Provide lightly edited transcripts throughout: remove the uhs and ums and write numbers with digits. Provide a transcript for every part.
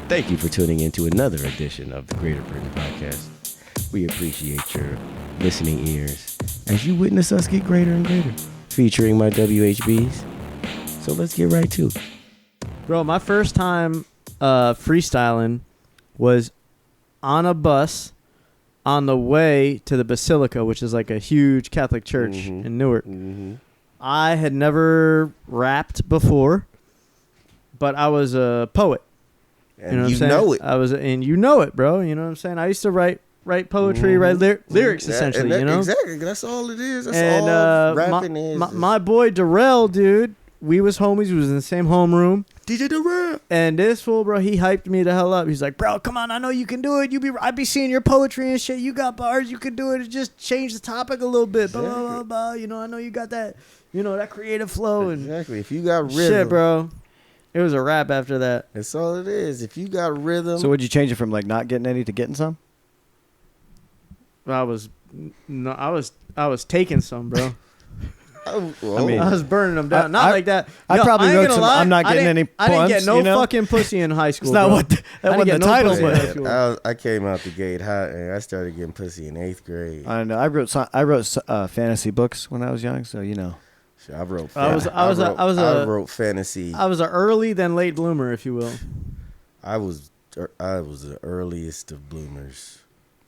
Thank you for tuning in to another edition of the Greater Britton Podcast. We appreciate your listening ears as you witness us get greater and greater, featuring my WHBs. So let's get right to it. Bro, my first time freestyling was on a bus on the way to the Basilica, which is like a huge Catholic church in Newark. I had never rapped before, but I was a poet. And you know what I'm saying? know it. And you know it, bro. You know what I'm saying? I used to write poetry, write lyrics, essentially, you know? Exactly. That's all it is. That's all rapping is. My boy Darrell, dude, we was homies. We was in the same homeroom. DJ Darrell. And this fool, bro, he hyped me the hell up. He's like, bro, come on, I know you can do it. I be seeing your poetry and shit. You got bars. You can do it. Just change the topic a little bit. Blah, blah, blah, blah. You know, I know you got that, you know, that creative flow. And exactly. If you got rhythm. Shit, bro. It was a rap after that. That's all it is. If you got rhythm. So would you change it from like not getting any to getting some? I was taking some, bro. I mean, I was burning them down. Not like that. I probably wrote some. I'm not getting any. I didn't get no fucking pussy in high school. It's not bro. what the title was. I came out the gate hot, and I started getting pussy in 8th grade. I know. I wrote fantasy books when I was young, so you know. I wrote. I wrote fantasy. I was an early then late bloomer, if you will. I was the earliest of bloomers.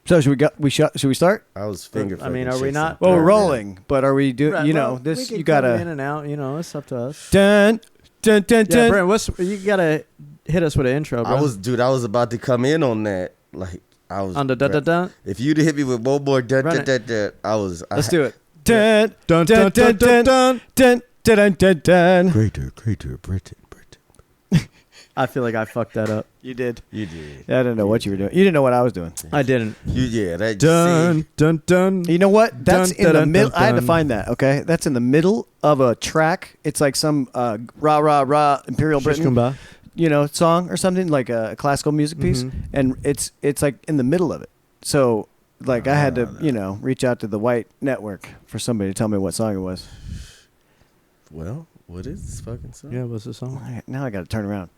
So should we start? I was finger. I mean, are we not? Well, we're rolling, but are we doing? Right, you know, well, this we you gotta in and out. You know, it's up to us. Dun dun dun Yeah, dun. Brent, you gotta hit us with an intro, bro. I was about to come in on that. Like I was on the dun dun dun. If you'd hit me with one more dun dun dun dun, Let's do it. Dun dun dun dun dun dun dun dun dun dun. Greater Britton. I feel like I fucked that up. You did. You did. I didn't know what you were doing. You didn't know what I was doing. I didn't. That Dun dun dun. You know what? That's Dun, in the dun, middle. dun, I had to dun. find that. Okay, that's in the middle of a track. It's like some rah rah rah Imperial Britain, song or something like a classical music piece, and it's like in the middle of it. So like I had to reach out to the white network for somebody to tell me what song it was. Well, what is this fucking song? Yeah, what's the song? Now I got to turn around.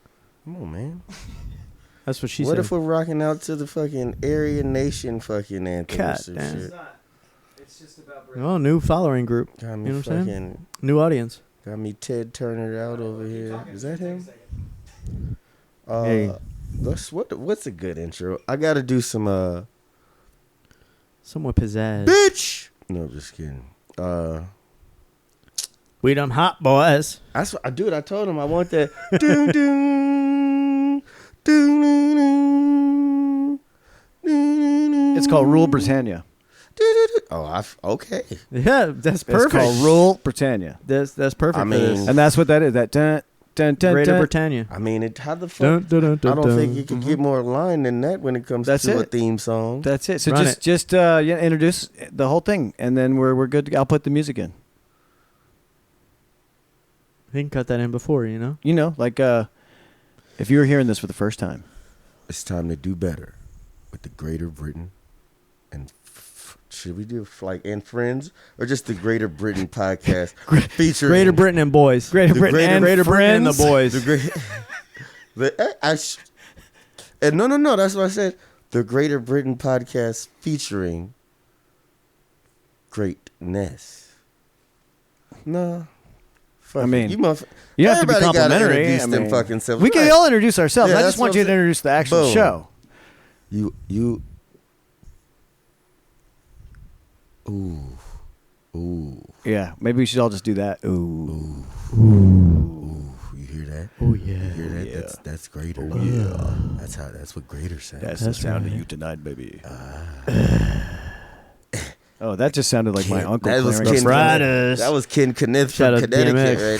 Come on, man. That's what she said. What if we're rocking out to the fucking Aryan Nation fucking anthem? It's just about oh, new following group. Got me you know what I'm saying? fucking New audience. Got me Ted Turner out over here. Is that him? Hey. What's a good intro? I gotta do some Somewhat pizzazz. bitch. No, just kidding. We them hot boys. That's what I do. I told him I want that. Doom, doom, doom, doom, doom, It's called Rule Britannia. Oh, okay. Yeah, that's perfect. It's called Rule Britannia. That's perfect. I mean, for this. And that's what that is. That dun dun dun Greater dun. Britannia. I mean, how the fuck? I don't think you can get more line than that when it comes to a theme song. That's it. So Run just introduce the whole thing, and then we're good. I'll put the music in. We can cut that in before, you know? You know, like if you were hearing this for the first time. It's time to do better with the Greater Britain and should we do and Friends or just the Greater Britain podcast featuring Greater Britain and boys. Greater Britain and the boys. No, that's what I said. The Greater Britain podcast featuring greatness. No. I mean, you have to be complimentary. Them fucking selves. We can all introduce ourselves. Yeah, I just want you to introduce the actual show. You. Ooh. Yeah, maybe we should all just do that. Ooh. You hear that? Oh yeah. You hear that? Yeah. That's greater. Oh, yeah. That's what greater sounds. That's the sound of you tonight, baby. Oh, that just sounded like my uncle. That was Ken Kenneth from Connecticut right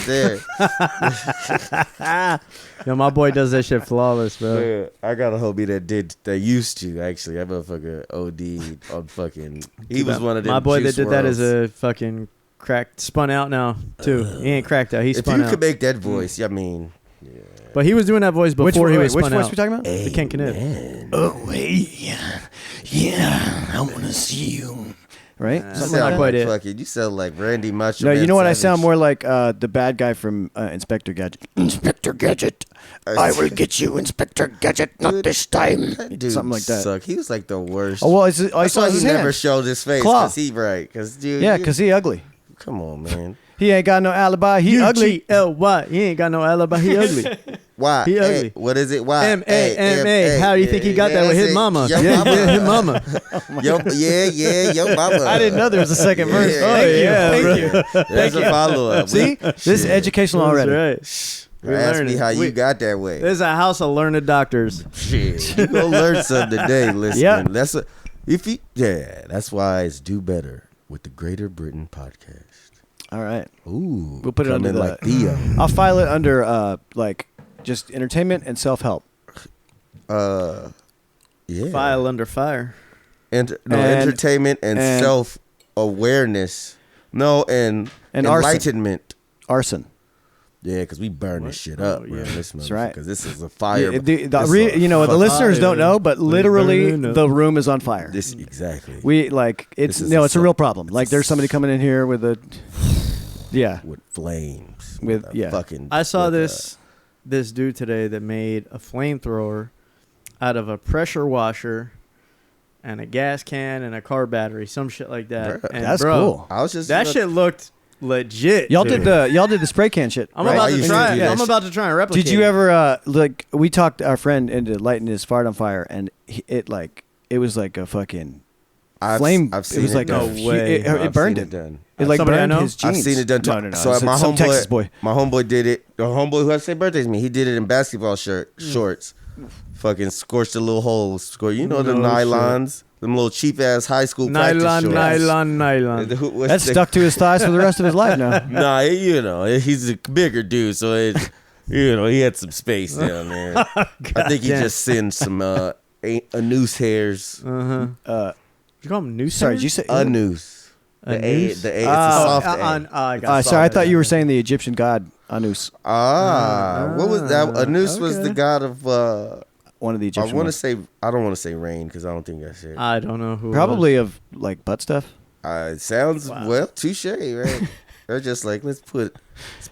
there. Yo, my boy does that shit flawless, bro. Yeah, I got a homie that used to actually. That motherfucker OD'd on fucking. He was one of them. My boy Juice that did that WRLDs. is a fucking cracked, spun out now too. He ain't cracked out. He spun If you out. could make that voice, I mean. Yeah. But he was doing that voice before he was spun out. Which voice we talking about? The Ken Kenneth. Oh, hey, yeah, I want to see you. right? Something like quite it. Fucking, you sound like Randy Macho. No, Man you know what? I Savage. sound more like the bad guy from Inspector Gadget. Inspector Gadget, I will get you, Inspector Gadget. Not this time. That dude Something like that. sucked. He was like the worst. Oh well, I That's saw why his he never hand. showed his face. Claw. Cause he right. Cause dude. Yeah, because he ugly. Come on, man. He ain't got no alibi. He ugly. UGLY. He ain't got no alibi. He ugly. Why? He ugly. What is it? Why? M-A-M-A. How do you think he got that with his mama? Your Yeah, mama. yeah, his mama. Your mama. I didn't know there was a second verse. Yeah, Thank you. There's a follow up. See, this is educational already. That's right. Ask me learning. how you got that way. This is a house of learned doctors. Shit, you gonna learn something today, listening. Yeah. That's why it's Do Better with the Greater Britain podcast. All right. Ooh, We'll put it come under in the- like Theo. I'll file it under like just entertainment and self-help. Yeah. File under fire. Entertainment and self awareness. No, and And arson. enlightenment. Arson. Yeah, because we burn this shit up, bro. yeah. That's right. Because this is a fire. Yeah, this is the a listeners don't know, but literally burning up. the room is on fire. This exactly. We like it's This is it's a a real problem. Like there's somebody coming in here with a with flames. With- a yeah. Fucking. I saw with a- this dude today that made a flamethrower out of a pressure washer and a gas can and a car battery, some shit like that. Bruh, And that's bro, cool. I was just That shit looked legit. Y'all dude. did the spray can shit. I'm right? about I to used to try. do it. that I'm shit. about to try and replicate. Did you it. ever like we talked our friend into lighting his fart on fire and it was like a fucking flame. I've seen it was like No way. it I've burned seen it. done. It like Somebody I burned know? his jeans. I've seen it done. No. So It's my some Texas boy. homeboy did it. The homeboy who had the same birthday as me, he did it in basketball shorts. Fucking scorched a little hole. You know the No nylons, them little cheap ass high school practice shorts. nylon. That's stuck to his thighs for the rest of his life now. Nah, he's a bigger dude, so he had some space down there. I think he damn. just sent some a noose hairs. Did you call him noose? Sorry, did you say A noose. A The noose? it's a soft A. I got sorry, I thought you were saying the Egyptian god Anus, What was that? Anus was okay. the god of. one of the I Egyptian. want to ones. say. I don't want to say rain because I don't think that's it. I don't know who. Probably of like butt stuff. It sounds Wow. well, touche, right? They're just like let's put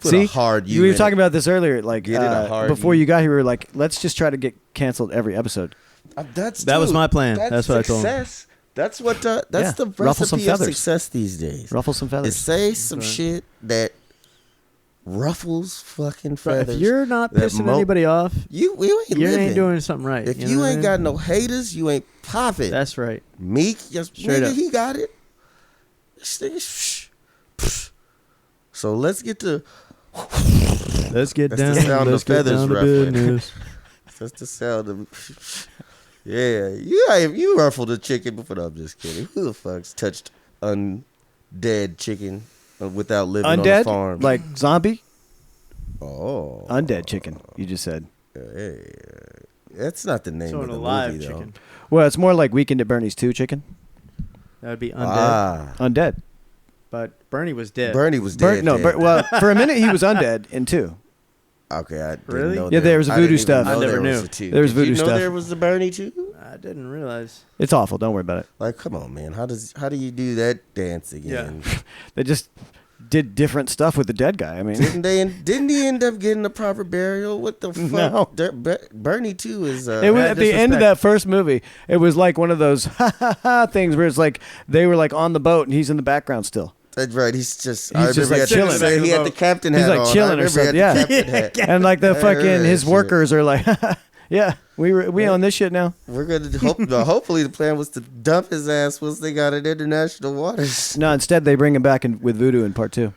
See, a hard. we were talking about this earlier. Like Get it a hard before U. you got here, we were like, let's just try to get canceled every episode. That was my plan. That's what I told him. Success. That's what. That's Yeah. the Ruffle some recipe of feathers. success these days. Ruffle some Is feathers. say some shit that ruffles fucking Bro, feathers. if you're not that pissing mo- anybody off, you ain't you living. ain't doing something right. If know you what I ain't mean? got no haters, you ain't popping. That's right. Meek, just Straight nigga, up. he got it. This nigga, psh. So let's get to. Let's get That's down. the sound let's of get feathers down to ruffling. business. That's the sound of. Yeah, you ruffled a chicken before. No, I'm just kidding. Who the fuck's touched undead chicken without living on a Undead, farm? like zombie, oh, undead chicken. You just said. Hey, that's not the name So of an the alive movie, chicken. Well, it's more like Weekend at Bernie's 2 chicken. That would be though. undead. Undead. But Bernie was dead. Bernie was dead. Well, for a minute he was undead in 2. Okay, I didn't Really? know Yeah, there was I voodoo didn't even stuff. know I never there was knew. a two. There was Did you voodoo know stuff. there was the Bernie too? I didn't realize. It's awful. Don't worry about it. Like, come on, man. How do you do that dance again? They just did different stuff with the dead guy. I mean, Didn't he end up getting a proper burial? What the fuck? No. Bernie too is. it was at the end of that first movie. It was like one of those things where it's like they were like on the boat and he's in the background still. That's right. He's just. He's just, like, chilling. He had the captain He's hat like on. chilling I or remember he something. had the captain hat. And like the I fucking heard his that shit. workers are like, yeah, we own this shit now. We're gonna hope. Hopefully, the plan was to dump his ass once they got in international waters. No, instead they bring him back with voodoo in part 2.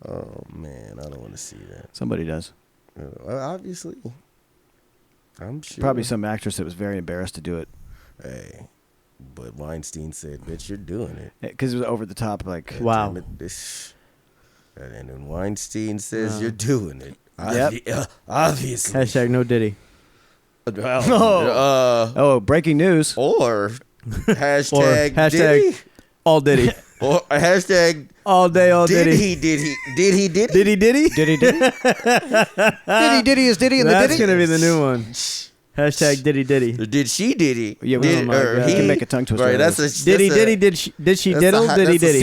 Oh man, I don't want to see that. Somebody does. Well, obviously, I'm sure. Probably some actress that was very embarrassed to do it Hey, but Weinstein said, "Bitch, you're doing it." because it was over the top. Like, Wow. Damn it, and then Weinstein says you're doing it. Yep. Obviously. Hashtag no Diddy. oh, breaking news. Or hashtag, Or hashtag Diddy. All Diddy. Or hashtag All day, all did Diddy. he did he did he Diddy Diddy? Diddy is Diddy and the That's Diddy. going to be the new one. Hashtag Diddy Diddy. Did she Diddy? Yeah, did, he can make a tongue twister. Right, that's a Diddy Diddy. Did she diddle? Diddy Diddy.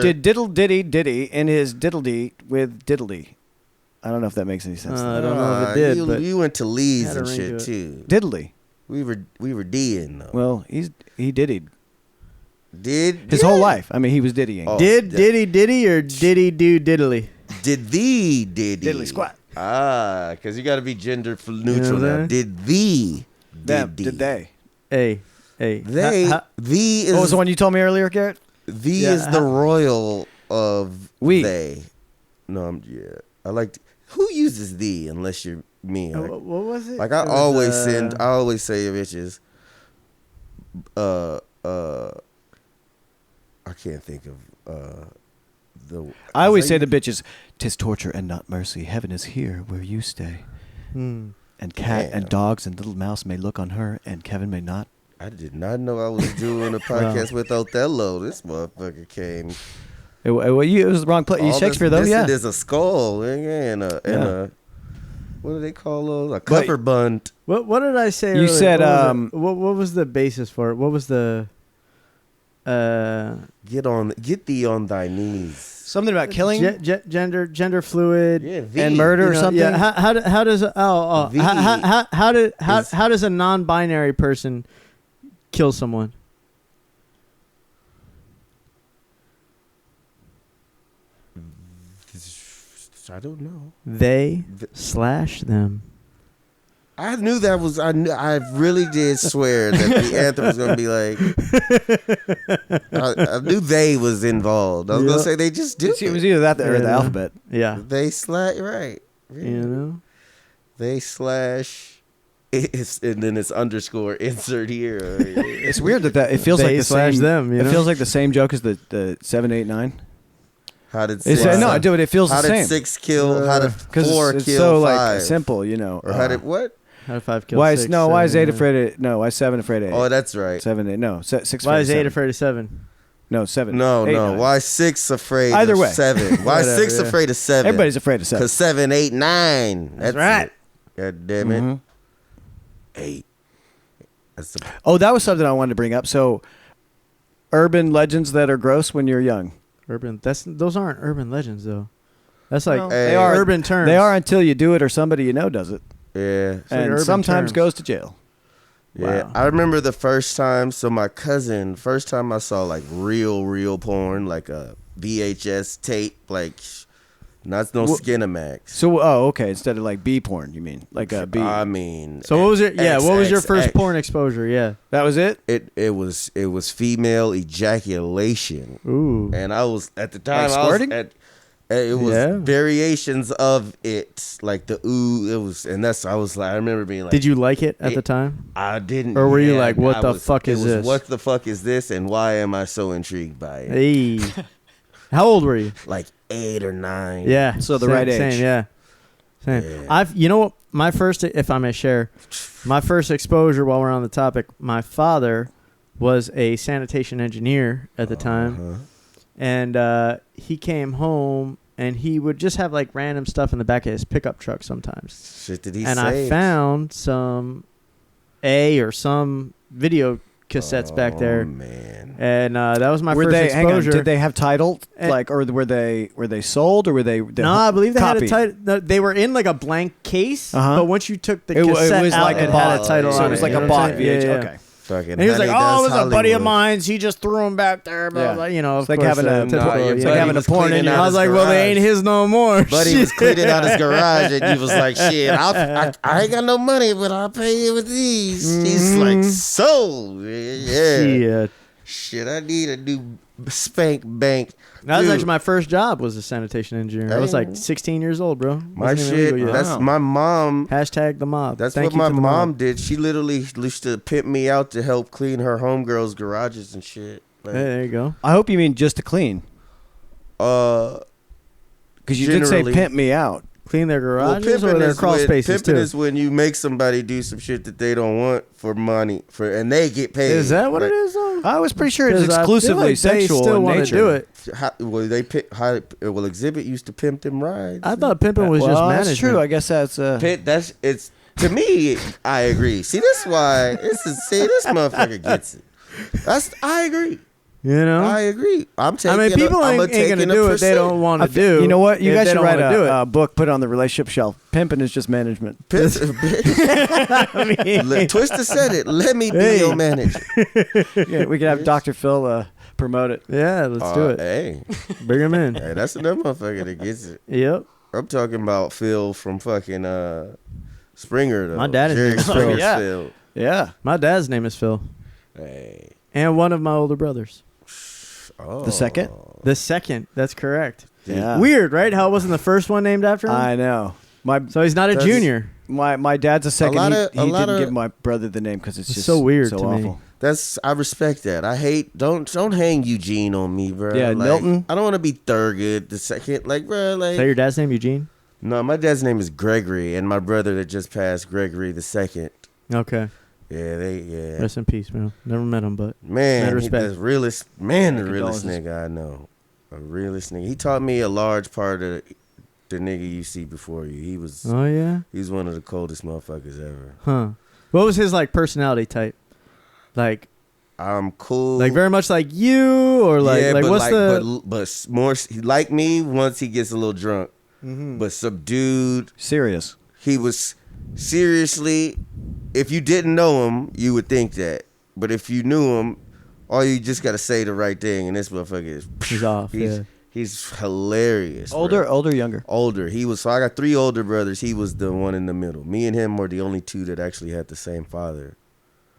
Did diddle Diddy Diddy in his diddledee with diddledee? I don't know if that makes any sense. I don't know if it did, but you went to Lee's had a and ring shit to too. Diddly. We were D'ing though. Well, he diddied Did his whole life. I mean, he was diddying. Oh. Did Diddy or Diddy do diddly? Did thee Diddy? Diddly squat. Because you got to be gender neutral You know now. Did thee Them. Diddy? Did they? Hey. They thee is What was the one you told me earlier, Garrett? thee Yeah, is the royal of We. they. No, I like to, who uses thee unless you're me. Like, What was it? like I It was, always I always say to bitches. I can't think of the. I always say to bitches, "'Tis torture and not mercy. Heaven is here where you stay." Hmm. And cat Damn. and dogs and little mouse may look on her, and Kevin may not. I did not know I was doing a podcast with Othello. This motherfucker came. It was the wrong place. All Shakespeare, this, though, yeah. There's a skull and a what do they call those? A cummerbund. What did I say? You earlier? said, what was the basis for it? What was the Get thee on thy knees. Something about killing gender fluid and murder or something. Yeah. How does The. how does a non-binary person kill someone? I don't know. They slash them. I knew that was. I really did swear that the anthem was gonna be like. I knew they was involved. I was gonna say they just do. It was either that or the alphabet. Yeah. They slash right. You know. They slash. It's and then it's underscore insert here. It's weird that it feels They like the slash same. them, you it know? feels like the same joke as the 7, 8, 9. How did It's, six, no, dude, it feels how the did same. 6 kill? How did 4 it's kill so 5? like simple, you know. Or how did what? How did 5 kill Why 6? is why is 8 7, afraid of no? Why is 7 afraid of 8? Oh, that's right. 7, 8, no. 6. Why is 8 7. afraid of 7? No, 7. No, 8, no. 9. Why 6 afraid Either of way. 7? Why Whatever, 6 yeah. afraid of 7? Everybody's afraid of 7. Because 7, 8, 9. That's right. it. God damn it. Mhm. 8. That's the, Oh, that was something I wanted to bring up. So, urban legends that are gross when you're young. Those aren't urban legends though. That's like Well, Hey. they are urban terms. They are until you do it or somebody you know does it, yeah. and urban sometimes terms. goes to jail. Yeah, Wow. I remember the first time. So my cousin, first time I saw like real porn, like a VHS tape, like not no Skinamax. So, okay. Instead of like B porn, you mean like a B? I mean, So what was your what was your first XXX. porn exposure? Yeah. that was it. It was female ejaculation, Ooh. and I was at the time Like I was squirting? it was Yeah. variations of it, like the ooh. It was, and that's I was like, I remember being like, Did you like it at it- the time? I didn't, Or were you yeah, like, what I the was- fuck it is was, this? What the fuck is this, and why am I so intrigued by it? Hey. How old were you? Like 8 or 9. Yeah. So the same, right age. Same, yeah. Same. Yeah. You know what? My first, if I may share, my first exposure while we're on the topic, my father was a sanitation engineer at the time. Uh-huh. And he came home and he would just have like random stuff in the back of his pickup truck sometimes. Shit did he And say? I found some video cassettes back there. Man. And that was my Were first they? Hang on. exposure. Did they have title? And- Like, or were they sold, or were they? No, I believe they had a copied? title. No, they were in like a blank case, Uh-huh. but once you took the It cassette was out, like it a had bought. a title So on it was it. like you a know what I'm bought saying? VH. Yeah, yeah. Okay. Fucking And he was like, Honey "Oh, it Does was a buddy of Hollywood." mine. He just threw him back there." Blah, Yeah. blah, you know, It's of like course, having a- typical, your you It's know. like buddy having a was porn in cleaning your- out I was his like, "Well, they garage. ain't his no more." But he was cleaning out his garage, and he was like, "Shit, I ain't got no money, but I'll pay you with these." He's like, "So, yeah, shit, I need a new spank bank." That was Dude, actually my first job. Was a sanitation engineer. I was like Dang. 16 years old, bro. my Wasn't even shit. legal yet. That's Wow. my mom. Hashtag the mob. That's Thank what you my to the mom mob. did. She literally used to pimp me out to help clean her homegirls' garages and shit. Like, Hey, there you go. I hope you mean just to clean, uh, because you did say Generally. pimp me out. Clean their well, garages or their crawl spaces pimping too. is when you make somebody do some shit that they don't want for money and they get paid. Is that what Like, it is? Though? I was pretty sure it's 'Cause I feel exclusively like they sexual still in wanna nature. do it. Exhibit used to pimp them rides. I thought pimping was just well, management. that's true. I guess that's it's To me, I agree. See, this motherfucker gets it. I agree. You know, I agree. People ain't gonna do what they don't want to do. You know what? You guys should write a a book, put it on the relationship shelf. Pimping is just management. Twister said it. Let me be your manager. Yeah, we could have Dr. Phil promote it. Yeah, let's do it. Hey, bring him in. Hey, that's another motherfucker that gets it. Yep. I'm talking about Phil from fucking Springer. Though. My dad's name is Springer's yeah. Phil. Yeah. My dad's name is Phil. Hey. And one of my older brothers. Oh. The second? The second. That's correct. Yeah. Weird, right? How it wasn't the first one named after him? I know. So he's not a junior. My dad's a second. He didn't give my brother the name because it's just so weird so to awful. me. I respect that. I hate don't hang Eugene on me, bro. Yeah, Milton. I don't want to be Thurgood the second. Like, bro, like. Is that your dad's name, Eugene? No, my dad's name is Gregory, and my brother that just passed, Gregory the second. Okay. Yeah. Rest in peace, man. Never met him, but Man, respect. the realest nigga I know. A realest nigga. He taught me a large part of the nigga you see before you. He was. Oh yeah. He's one of the coldest motherfuckers ever. Huh. What was his personality type? Like. I'm cool. Like very much like you, or but more like me once he gets a little drunk, but subdued. Serious. He was seriously. If you didn't know him, you would think that. But if you knew him, all you just gotta say the right thing, and this motherfucker is he's off. He's hilarious. Older, younger. Older. So I got 3 older brothers. He was the one in the middle. Me and him were the only 2 that actually had the same father.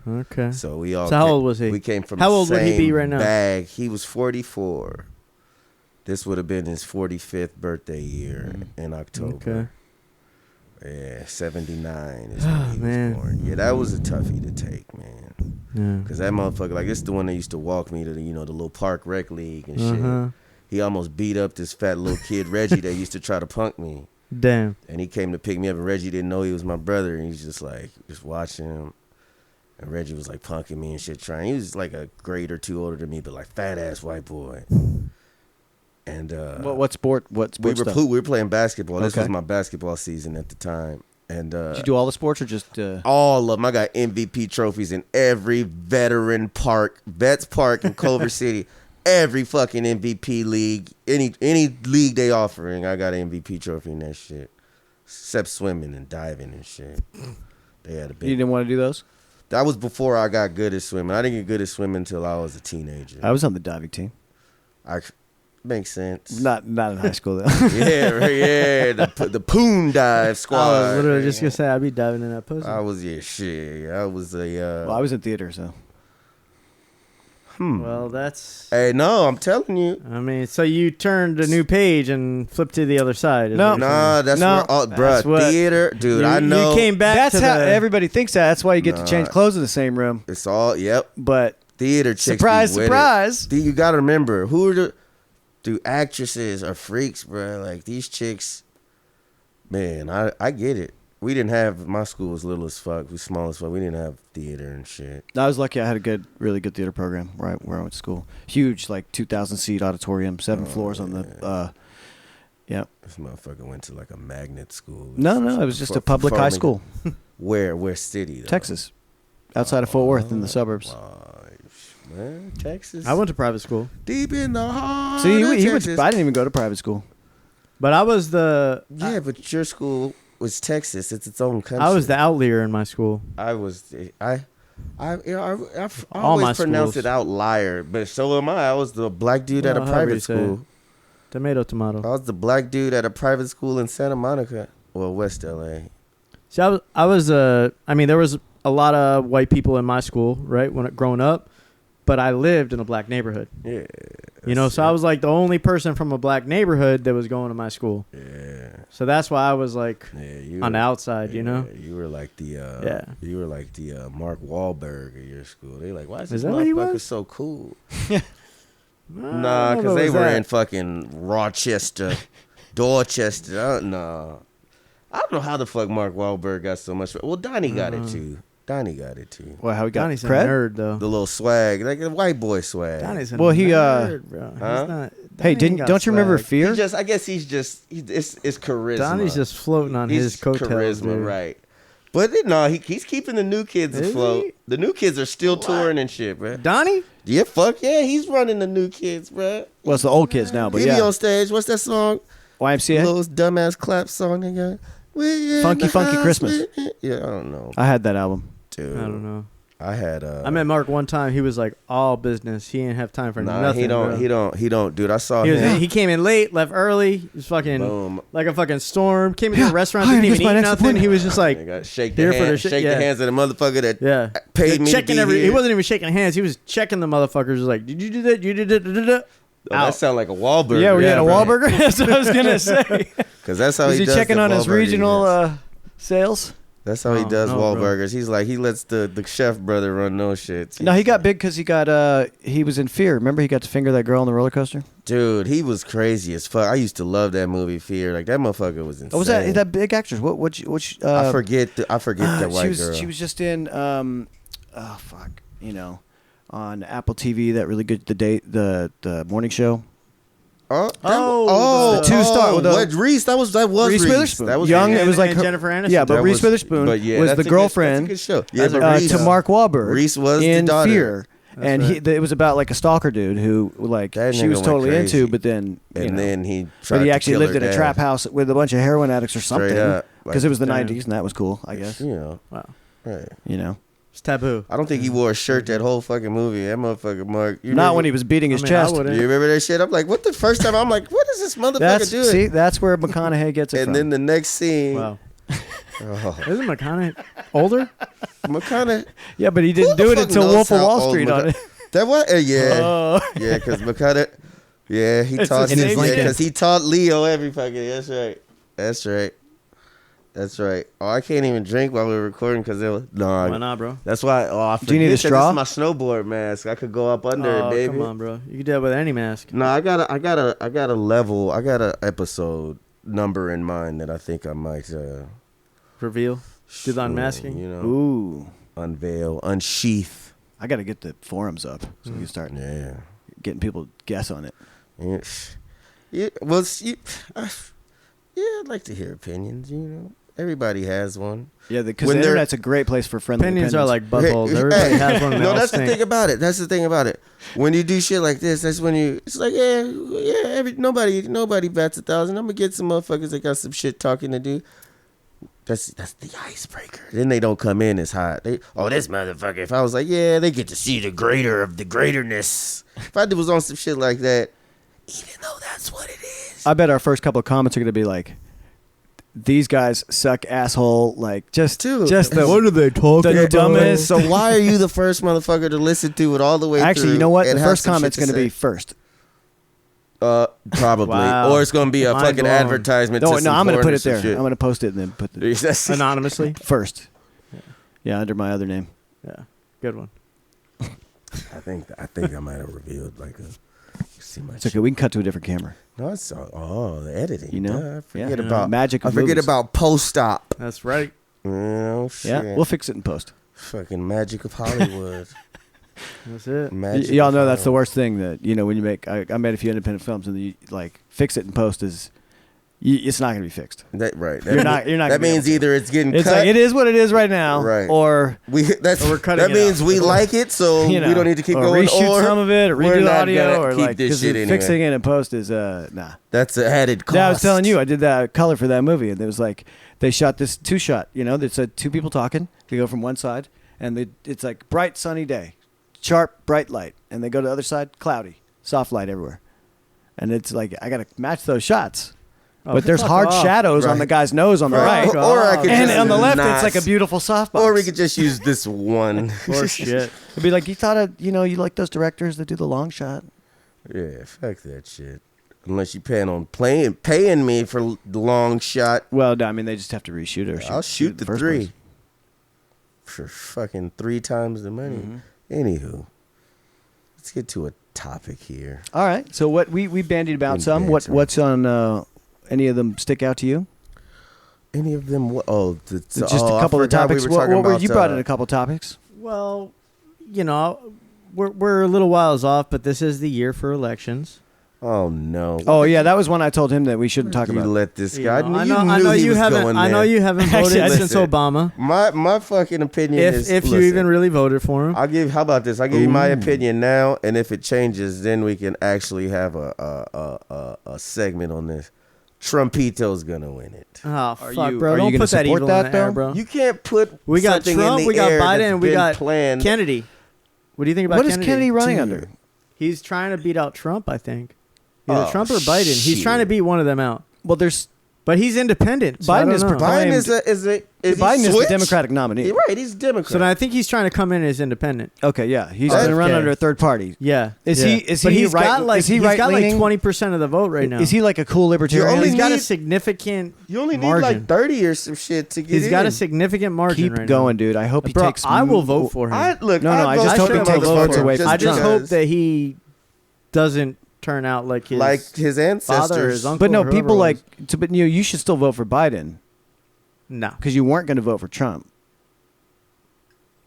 Okay. So we all. So how old was he? We came from. How the old would he be right now? Bag. He was 44. This would have been his 45th birthday year in October. Okay. Yeah, 79 is when he was born. Yeah, that was a toughie to take, man. Yeah. Because that motherfucker, like, this is the one that used to walk me to the, the little park rec league and shit. He almost beat up this fat little kid, Reggie, that used to try to punk me. Damn. And he came to pick me up, and Reggie didn't know he was my brother, and he's just watching him. And Reggie was like punking me and shit, he was like a grade or 2 older than me, but like fat ass white boy. And what sport? We were playing basketball. This was my basketball season at the time. And did you do all the sports or just all of them? I got MVP trophies in every vets park in Culver City. Every fucking MVP league, any league they offering, I got an MVP trophy in that shit. Except swimming and diving and shit. They had a big. You didn't want to do those? That was before I got good at swimming. I didn't get good at swimming until I was a teenager. I was on the diving team. Makes sense. Not in high school though. yeah. The poon dive squad. I was literally just gonna say I'd be diving in that pussy. I was shit. I was well, I was in theater, so. Well, that's. Hey, no, I'm telling you. I mean, so you turned a new page and flipped to the other side. Bruh, theater, dude. I know. You came back. That's how everybody thinks that. That's why you get to change clothes in the same room. It's all But theater chicks. Surprise. You got to remember actresses are freaks, bro. Like these chicks. Man, I get it. We didn't have, my school was little as fuck. We was small as fuck. We didn't have theater and shit. I was lucky I had a really good theater program where I went to school. Huge, like 2,000 seat auditorium, 7 floors on the, This motherfucker went to like a magnet school. No, it was just a public high school. Where city though? Texas. Outside of Fort Worth in the suburbs. Man, Texas. I went to private school. Deep in the heart. See, I didn't even go to private school. But I was but your school was Texas. It's its own country. I was the outlier in my school. I always pronounced it outlier, but so am I. I was the black dude at a private school. Tomato. I was the black dude at a private school in Santa Monica, West LA. See, I was there was a lot of white people in my school, right, growing up, but I lived in a black neighborhood. Yeah. So I was like the only person from a black neighborhood that was going to my school. Yeah. So that's why I was like on the outside, You were like the Mark Wahlberg of your school. They like, why is this motherfucker so cool? Nah, because they were in fucking Rochester, Dorchester. I don't know how the fuck Mark Wahlberg got so much. Well, Donnie got it too. Well, how he got Donnie's cred? A nerd though. The little swag, like a white boy swag. Donnie's a nerd, bro. Huh? Hey, don't you remember Fear? I guess it's charisma. Donnie's just floating on his coattails, charisma, dude. right? But no, he's keeping the new kids afloat. The new kids are still touring and shit, bro. Donnie? Yeah, fuck yeah, he's running the new kids, bro. Well, it's the old kids now, but He be on stage. What's that song? YMCA? Little dumbass clap song they got. Funky Christmas. Yeah, I don't know. I had that album. Dude. I don't know. I had I met Mark one time. He was like all business. He didn't have time for nothing. He don't. Dude, I saw him. He came in late, left early. He was fucking Boom. like a fucking storm. Came into the restaurant, didn't even eat nothing. He was just like shake the hands of the motherfucker that paid me checking to be here. He wasn't even shaking hands. He was checking the motherfuckers. Like, did you do that? You did it. That sound like a Walberg. Yeah, we had a Wahlburger. That's what I was gonna say. Because that's how he does checking on his Wahlburger regional sales. That's how he does Wahlburgers. He's like, he lets the chef brother run those shits. No, he got big because he was in Fear. Remember, he got to finger that girl on the roller coaster. Dude, he was crazy as fuck. I used to love that movie Fear. Like that motherfucker was insane. Oh, was that big actress? Which I forget that white girl. She was just in on Apple TV, that really good the morning show. The 2-star. Reese? That was Reese Witherspoon. That was young. Reese. It was like and Jennifer Aniston. Yeah, but Reese Witherspoon was the girlfriend. That's a good show. Yeah, but Reese, to Mark Wahlberg. Reese was in the daughter. Fear. And it was about like a stalker dude who like she was totally into, but then then he actually lived in a trap house with a bunch of heroin addicts or something because it was the 90s and that was cool, I guess. Wow. Right. It's taboo. I don't think he wore a shirt that whole fucking movie. That motherfucker Mark. Not when he was beating his chest. You remember that shit? I'm like, what the first time? I'm like, what is this motherfucker doing? See, that's where McConaughey gets it from. And then the next scene. Wow. Isn't McConaughey older? McConaughey. Yeah, but he didn't do it until Wolf of Wall Street on it. That what? Yeah. Yeah, because McConaughey. Yeah, he taught him. Because he taught Leo every fucking. That's right. That's right. Oh, I can't even drink while we're recording because why not, bro? That's why. Oh, I forget. Do you need a straw? This is my snowboard mask. I could go up under it, baby. Come on, bro. You can do that with any mask. No, I got a episode number in mind that I think I might reveal. Do the unmasking. Ooh. Unveil, unsheath. I got to get the forums up so we can start getting people to guess on it. Yeah. Well, I'd like to hear opinions. Everybody has one. Yeah, because the internet's a great place for friendly opinions. Are like buttholes. Everybody has one. No, that's the thing about it. That's the thing about it. When you do shit like this, that's when it's like, nobody bats 1,000. I'm gonna get some motherfuckers that got some shit talking to do. That's the icebreaker. Then they don't come in as hot. This motherfucker. If I was like, they get to see the greater of the greaterness. If I was on some shit like that, even though that's what it is. I bet our first couple of comments are gonna be like, these guys suck, asshole. Like what are they talking about? Dumbest. So why are you the first motherfucker to listen to it all the way through? Actually, you know what? The first comment's going to be first. Probably. Wow. Or it's going to be a fucking advertisement. No, I'm going to put it there. I'm going to post it and then put the anonymously first. Yeah, under my other name. Yeah, good one. I think I might have revealed like a. It's okay. We can cut to a different camera. No, it's the editing. I forget about magic. I forget about post-op. That's right. Shit. Yeah, we'll fix it in post. Fucking magic of Hollywood. That's it. Y'all know that's the worst thing that when you make. I made a few independent films and fix it in post is. It's not going to be fixed. Right. You're not. That means either it's getting cut. Like, it is what it is right now. Right. Or we're cutting. That means we like it, so we don't need to keep going. Reshoot some of it, or redo the audio, or keep this shit anyway. Fixing it in post is nah. That's an added cost. Yeah, I was telling you, I did that color for that movie, and it was like they shot this 2-shot. They said two people talking. They go from one side, and it's like bright sunny day, sharp bright light, and they go to the other side, cloudy, soft light everywhere, and it's like I got to match those shots. But there's hard shadows on the guy's nose on the right. Or I could and on the left, it's like a beautiful softbox. Or we could just use this one. Or shit. It'd be like, you thought of, you like those directors that do the long shot. Yeah, fuck that shit. Unless you plan on paying me for the long shot. Well, I mean, they just have to reshoot it. I'll shoot the 3. For fucking 3 times the money. Mm-hmm. Anywho, let's get to a topic here. All right. So what we bandied about some. What's on... any of them stick out to you? Any of them? Just a couple of topics. What were you brought in a couple of topics? Well, we're a little whiles off, but this is the year for elections. Oh no. Oh yeah, that was one I told him that we shouldn't talk You about. let this You guy. know, You I knew know he you was haven't. going I know there. you haven't voted Actually, since listen. Obama. My fucking opinion is If you listen, even really voted for him, I'll give. How about this? I'll give you my opinion now, and if it changes, then we can actually have a segment on this. Trumpito's gonna win it. oh fuck, you- bro! are you Don't gonna put that support evil that, in the air, though? bro. You can't put. We got something Trump, in the we got air Biden, that's and we been got planned. Kennedy. What do you think about What is Kennedy? Kennedy running Dude. under? He's trying to beat out Trump, I think. Either Oh, Trump or Biden. He's shit. trying to beat one of them out. Well, there's But he's independent. So I Biden don't is know. proposing- Biden is Biden he is the switch? Democratic nominee. You're right. He's Democrat. So then I think he's trying to come in as independent. Okay, yeah, he's going to run Okay. under a third party. Yeah. Is yeah. he- is But he he's right- got like is he he's got like right-leaning? 20% of the vote right now. Is he like a cool libertarian? only He's got a need- significant you only need margin. like 30 or some shit to get He's got in. a significant margin Keep right going, dude. I hope now. he Bro, takes. I will vote for him. I No, I just hope he takes votes away from I just Trump. hope that he doesn't turn out like his his father or ancestors. his uncle. But no, or whoever people it like. was. But you should still vote for Biden No. because you weren't going to vote for Trump.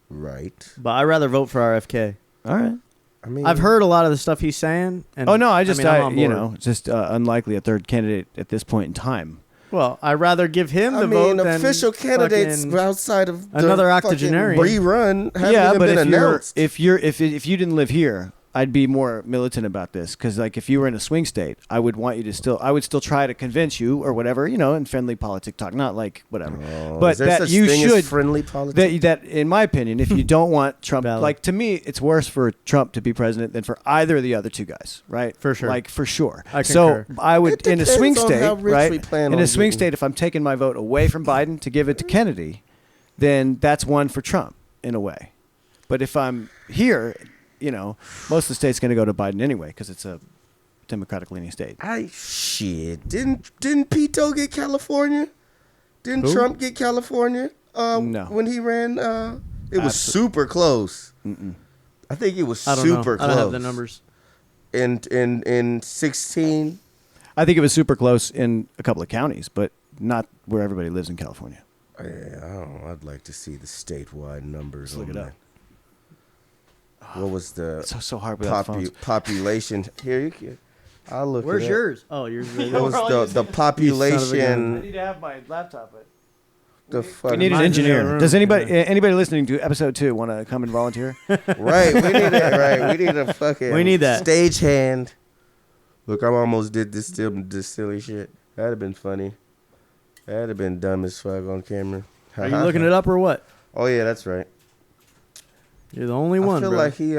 Right. But I'd rather vote for RFK. All right. I mean, I've heard a lot of the stuff he's saying. And Oh no, I'm on you board. know, just unlikely a third candidate at this point in time. Well, I'd rather give him I the mean, vote than official candidates fucking- outside of the another fucking octogenarian. rerun haven't Yeah, even but been announced. if you didn't live here, I'd be more militant about this because like if you were in a swing state, I would want you to I would still try to convince you or whatever, you know, in friendly politic talk, not like whatever. But is there that such you thing as should friendly politics. that in my opinion, if you don't want Trump, Valid. like to me, it's worse for Trump to be president than for either of the other two guys, right? For sure. like for sure. I So concur. I would It in a swing depends on state, how rich we right? plan In on a swing getting. state, if I'm taking my vote away from Biden to give it to Kennedy, then that's one for Trump in a way. But if I'm here, you know, most of the state's going to go to Biden anyway because it's a Democratic leaning state. Shit. Didn't Pito get California? Didn't Who? Trump get California? No. When he ran, it was super close. I think it was I don't super know. close. I don't have the numbers. In 16. I think it was super close in a couple of counties, but not where everybody lives in California. Yeah, I don't know. I'd like to see the statewide numbers. Let's look on it up. that. What was the It's so hard without phones. population? Here you can. I'll look. Where's it up. yours? Oh, yours. Is right What there. was the population? need to have my laptop, but The we fuck. need an Mine's in the engineer. room. Does anybody listening to episode 2 want to come and volunteer? Right, we need it. Right, we need a fucking. We need that. stagehand. Look, I almost did this silly shit. That'd have been funny. That'd have been dumb as fuck on camera. Are you looking it up or what? Oh yeah, that's right. You're the only one, I feel bro. like he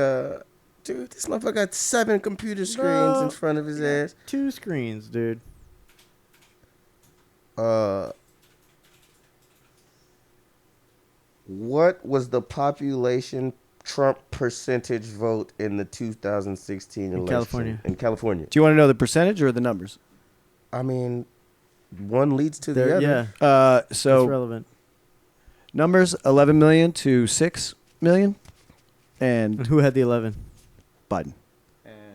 dude, this motherfucker got 7 computer screens in front of his ass. 2 screens, dude. What was the population Trump percentage vote in the 2016 election? California. In California. Do you want to know the percentage or the numbers? I mean, one leads to the There, other. yeah, that's So relevant. numbers 11 million to 6 million, And and who had the 11? Biden.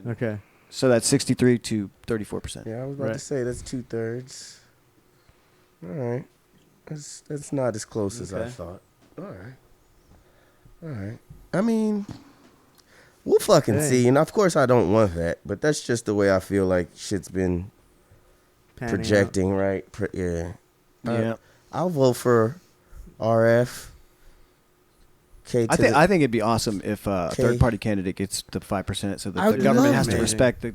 Okay. So that's 63 to 34%. Yeah, I was about Right. to say that's 2/3. All right, that's not as close as I Okay. thought. All right. I mean, we'll fucking Dang. see. And of course, I don't want that, but that's just the way I feel like shit's been Panning out. projecting, right? Yeah. Yeah. I'll vote for RF. K to I think it'd be awesome if a Okay. third party candidate gets the 5% so that I the would government love has to it. respect the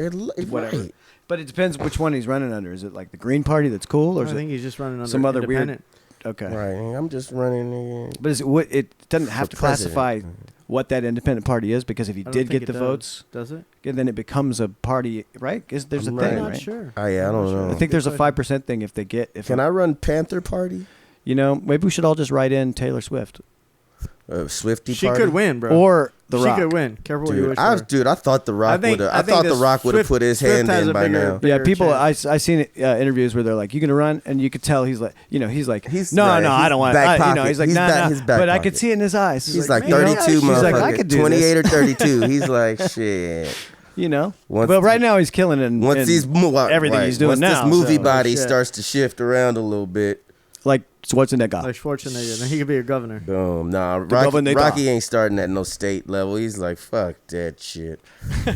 whatever. Right. But it depends which one he's running under. Is it like the Green Party that's cool, or I is think it he's just running under some other weird? independent. Okay. Right. I'm just running. But is it what it doesn't have For to classify president. what that independent party is because if he I don't did think get it the does. votes, Does it? then it becomes a party, right? There's a I'm thing, I'm right. not right? sure. Oh yeah, I don't know. I think there's a 5% thing if they get. If Can I run Panther Party? You know, maybe we should all just write in Taylor Swift Swifty She Party? could win, bro. or The she Rock. could win. Careful what you Dude, wish I for. thought The Rock would have. I think thought The this Rock would have Swift- put his Swift hand has in a by bigger- now. Yeah, bigger people. chance. I seen interviews where they're like, "You gonna run?" And you could tell he's like, he's like, He's "No, right. no, I He's don't want." back He's pocket. like, He's "Nah, back- nah." his back But I could pocket. see it in his eyes. He's like "Man, 32, He's motherfucker. like, "I could do 28 this." or 32. He's like, shit. You know. Once But right the- now he's killing it. Once these everything he's doing once now, this movie so- body shit. starts to shift around a little bit. like Schwarzenegger. Like Schwarzenegger. Then he could be your governor. Boom. Nah, governor. Rocky ain't starting at no state level. He's like, fuck that shit.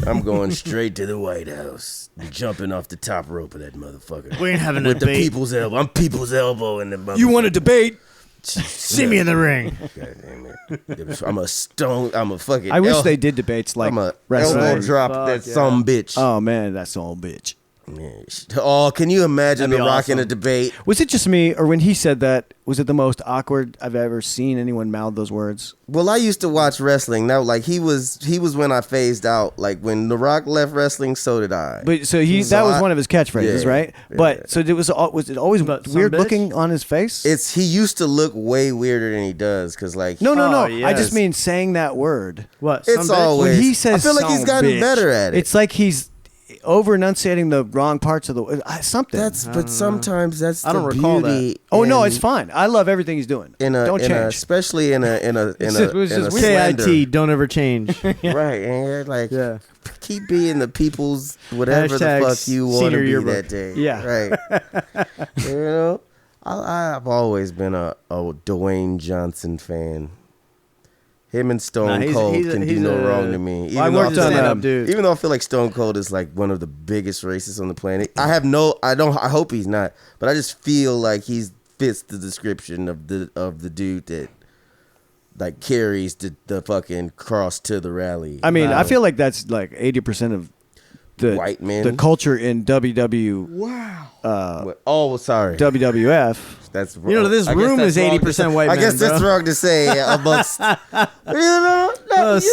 I'm going straight to the White House. Jumping off the top rope of that motherfucker. We ain't having a With the debate. people's elbow. I'm people's elbow in the motherfucker. You want to debate? See me in the ring. God damn it. I'm a fucking. I wish they did debates like I'm a wrestling. elbow drop Fuck that yeah. some bitch. Oh man, that's some old bitch. Oh, can you imagine That'd The be Rock in a awesome. debate? Was it just me, or when he said that, was it the most awkward I've ever seen anyone mouth those words? Well, I used to watch wrestling. Now, like he was when I phased out. Like when The Rock left wrestling, so did I. But so that was one of his catchphrases, Yeah, right? yeah. But so was it always But some weird bitch? looking on his face? He used to look way weirder than he does, cause like No. Oh, I just yes. mean saying that word. What? It's Some bitch? always. When he says, I feel like he's "Son gotten bitch," better at it. It's like he's over enunciating the wrong parts of the something. But sometimes that's I don't the recall beauty. oh no, in- it's fine. I love everything he's doing. Don't change. especially in a It's just weird. slender. KIT, don't ever change. Right, and you're like, Yeah. keep being the people's whatever Hashtag the fuck you want to senior be yearbook. that day. Yeah. Right. You know, I've always been a Dwayne Johnson fan. Him and Stone Nah, Cold he's can do no wrong to me. I though worked I feel on, like- stand-up dude. Even though I feel like Stone Cold is like one of the biggest racists on the planet, I hope he's not, but I just feel like he fits the description of the dude that like carries the fucking cross to the rally. I mean, I feel like that's like 80% of the White men? the culture in sorry. WWF. That's You know, this I guess room that's is wrong 80% to- white I guess men, that's bro. wrong to say amongst. You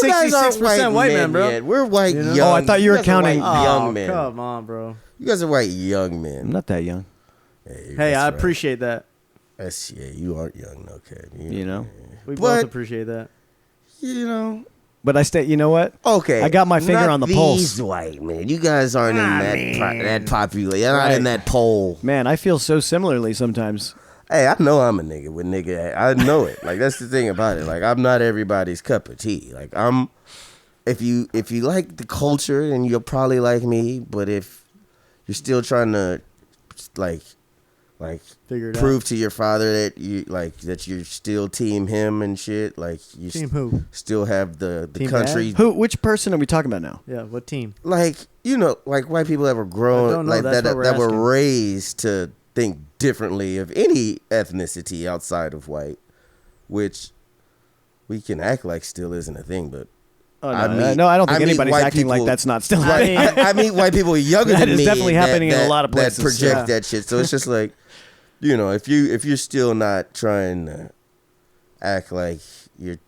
guys aren't 66% white men, bro. yet. We're white You know? young. Oh, I thought you were guys are white counting- young men. Come on, bro. You guys are white young I'm men. not that young. Hey, that's I right. appreciate that. You aren't young, okay? You know? We But- both appreciate that. You know. But you know what? Okay. I got my finger not on the these pulse. white men. You guys aren't in that popular. You're not in that poll. Man, I feel so similarly sometimes. Hey, I know I'm a nigga with nigga. I know it. Like that's the thing about it. Like I'm not everybody's cup of tea. Like I'm. If you like the culture, then you'll probably like me. But if you're still trying to, like Figure it prove to your father that you're still team him and shit. Like you Team who? still have the Team country. Which person are we talking about now? Yeah, what team? Like like white people that were I grown don't know, like that's that what we're that were asking. raised to think differently of any ethnicity outside of white, which we can act like still isn't a thing, but Oh, no, I mean- no, I don't I think mean anybody's white acting like people- that's not still I right. mean- I meet white people younger That than is me definitely happening in a lot of places, that project yeah. that shit. So it's just like, if you're still not trying to act like you're,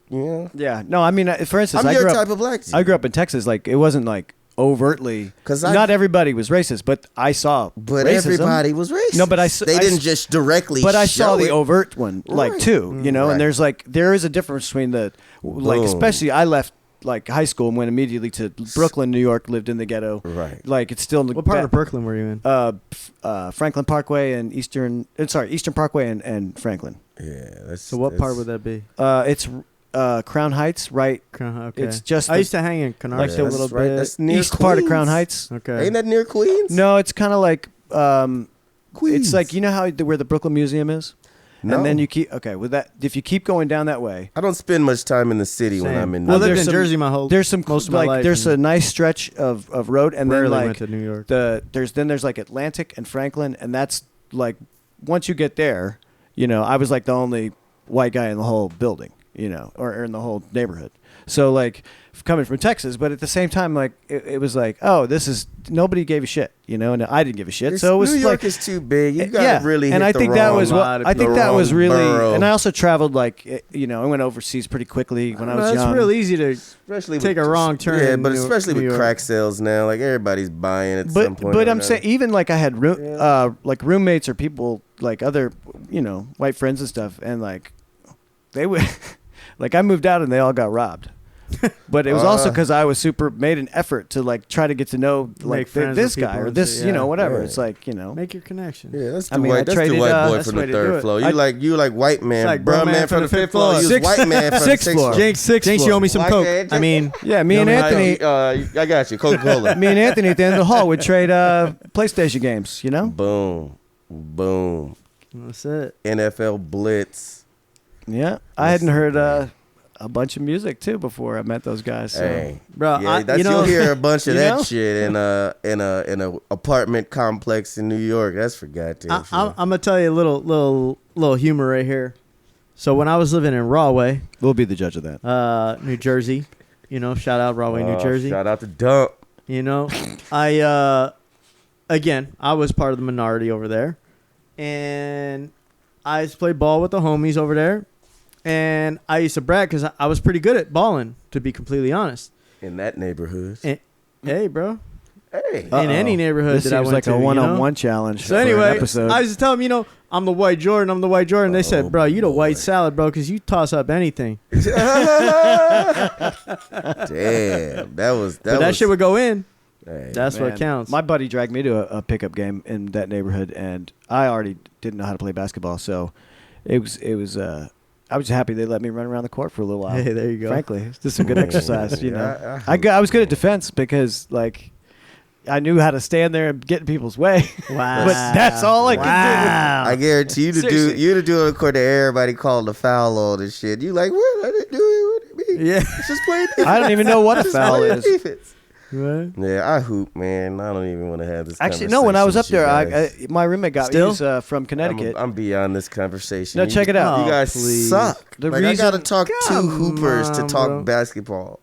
Yeah, no, I mean, for instance, I'm I your grew type up. of black dude. I grew up in Texas. Like it wasn't like overtly. 'Cause not everybody was racist, but I saw. But racism. everybody was racist. No, but they didn't just directly. But I saw show the it. overt one, like Right. too. You know, Right. and there is a difference between the, like Boom. especially I left like high school and went immediately to Brooklyn, New York. Lived in the ghetto. Right. Like it's still in the What part of Brooklyn were you in? Franklin Parkway and Eastern Parkway and Franklin. Yeah. So what part would that be? It's Crown Heights, right? Okay. It's just I the- used to hang in Canarsie like a the- little right. bit. That's near East part of Queens. Crown Heights. Okay. Ain't that near Queens? No, it's kind of like Queens. it's like how where the Brooklyn Museum is, No. and then you keep with that. If you keep going down that way, I don't spend much time in the city when Same. I'm in. I Well, lived there's in some- Jersey my whole there's some most of my life. there's a and nice stretch of road, and then rarely like went to New York. there's like Atlantic and Franklin, and that's like once you get there, I was like the only white guy in the whole building, or in the whole neighborhood. So like coming from Texas, but at the same time, like it was like, oh, this is nobody gave a shit, and I didn't give a shit. So it was New York like is too big. You gotta yeah, really. and hit I the think that wrong- was lot of I think the that was wrong really, borough. and I also traveled I went overseas pretty quickly when I was It's young. real easy to especially take with, a wrong turn. Yeah, in but New- especially New with York. crack sales now, like everybody's buying at some point. But or I'm saying another. even like I had like roommates or people like other white friends and stuff, and like they would like I moved out and they all got robbed. But it was also because I was made an effort to like try to get to know like Make friends this with guy people or and this shit, yeah. whatever. Yeah. It's like Make your connection. Yeah, that's the I mean, I white. That's the traded, white boy that's from the the way to do third it. floor. You like white man, like bruh man from the fifth floor. You Sixth- white man from the sixth sixth floor. floor. Jinx, you owe me some Like coke. that. I mean, yeah, me and No, man, Anthony. I got you. Coca-Cola. Me and Anthony at the end of the hall would trade PlayStation games. Boom, boom. That's it. NFL Blitz. Yeah, I hadn't heard a bunch of music too before I met those guys. So. Hey, Bro, yeah, you'll hear a bunch of that shit in a apartment complex in New York. That's for goddamn sure. I'm gonna tell you a little humor right here. So when I was living in Rahway, We'll be the judge of that. New Jersey, shout out Rahway, New Jersey. Shout out to Dump. I was part of the minority over there, and I used to play ball with the homies over there. And I used to brag because I was pretty good at balling, to be completely honest. In that neighborhood. Hey, bro. Hey. In any neighborhood this that I went like to. a one-on-one challenge. So anyway, I used to tell them, I'm the white Jordan. They said, bro, you the white salad, bro, because you toss up anything. Damn. That shit would go in. Hey, That's what counts. My buddy dragged me to a pickup game in that neighborhood, and I already didn't know how to play basketball, so it was. I was happy they let me run around the court for a little while. Hey, there you go. Frankly, it's just some good exercise, I I was good at defense because I knew how to stand there and get in people's way. Wow. But that's all I could do. I guarantee you to do it according to everybody calling the foul on this shit. You like, what? I didn't do it. What do you mean? Yeah. It's just playing defense. I don't even know what a foul is. Defense. Right. Yeah, I hoop, man. I don't even want to have this Actually, no, when I was up there, my roommate got me. Still? He's from Connecticut. I'm beyond this conversation. No, check it out. You guys please. suck. The I reason- gotta talk two hoopers to talk bro. basketball.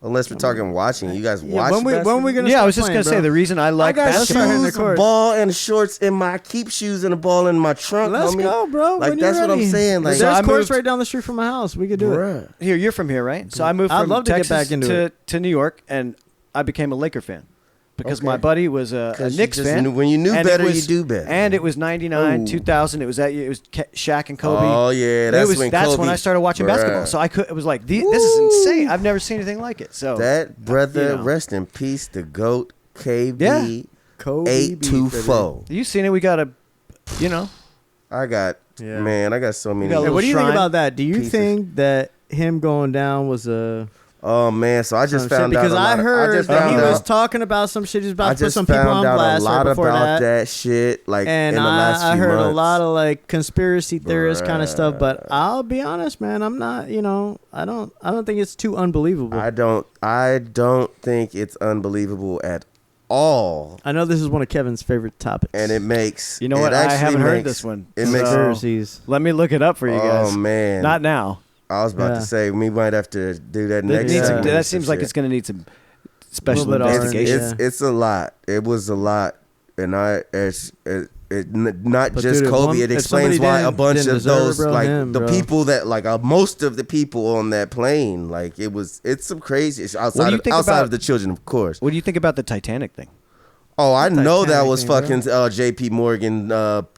Unless we're talking watching. You guys watch when basketball? we gonna Yeah, I start was just playing, gonna say bro? the reason I like I got basketball. in the shoes, court. ball, and shorts in my keep shoes and a ball in my trunk. Let's homie. go, bro. Like when you're that's what I'm ready. saying. Like, There's I courts moved- right down the street from my house. We could do it. bruh. Here, you're from here, right? So I moved I'd from love to get Texas back into to New York, and I became a Laker fan because Okay. my buddy was a 'Cause you Knicks just fan. knew- when you knew and better, it was- you do better. And it was 99, Ooh. 2000. It was that year. It was Shaq and Kobe. Oh yeah, that's when that's Kobe, when I started watching bruh. basketball. So it was like, this is insane. I've never seen anything like it. So That brother, you know. rest in peace, the GOAT, KB Yeah. Kobe 824. you seen it? We got a, I got Yeah. man, I got so many. got a Hey, what do you think shrine about that? Do you pieces. think that him going down was Oh man, so I just some shit? found out Because a lot I heard just that he found was out- talking about some shit. He's about I to put just some people found on out blast a lot right before about that. that shit. Like And in the last few I heard months. a lot of conspiracy theorist kind of stuff, but Bruh. I'll be honest, man. I'm not. I don't think it's too unbelievable. I don't think it's unbelievable at all. I know this is one of Kevin's favorite topics. And it makes You know what? it I actually haven't heard makes- this one. It makes So- conspiracies. Let me look it up for you guys. Oh man. Not now. I was about Yeah. to say we might have to do that That, next needs time. some- that seems like it's going to need some special Little bit of investigation. R&D. It's a lot. It was a lot, and not But just dude, if Kobe. one- It if explains somebody why a didn't bunch of deserve, those bro, him, the bro. people that most of the people on that plane it's some crazy. It's outside you think outside about- of the children, of course. What do you think about the Titanic thing? Oh, I know that Titanic was thing, fucking J.P. Morgan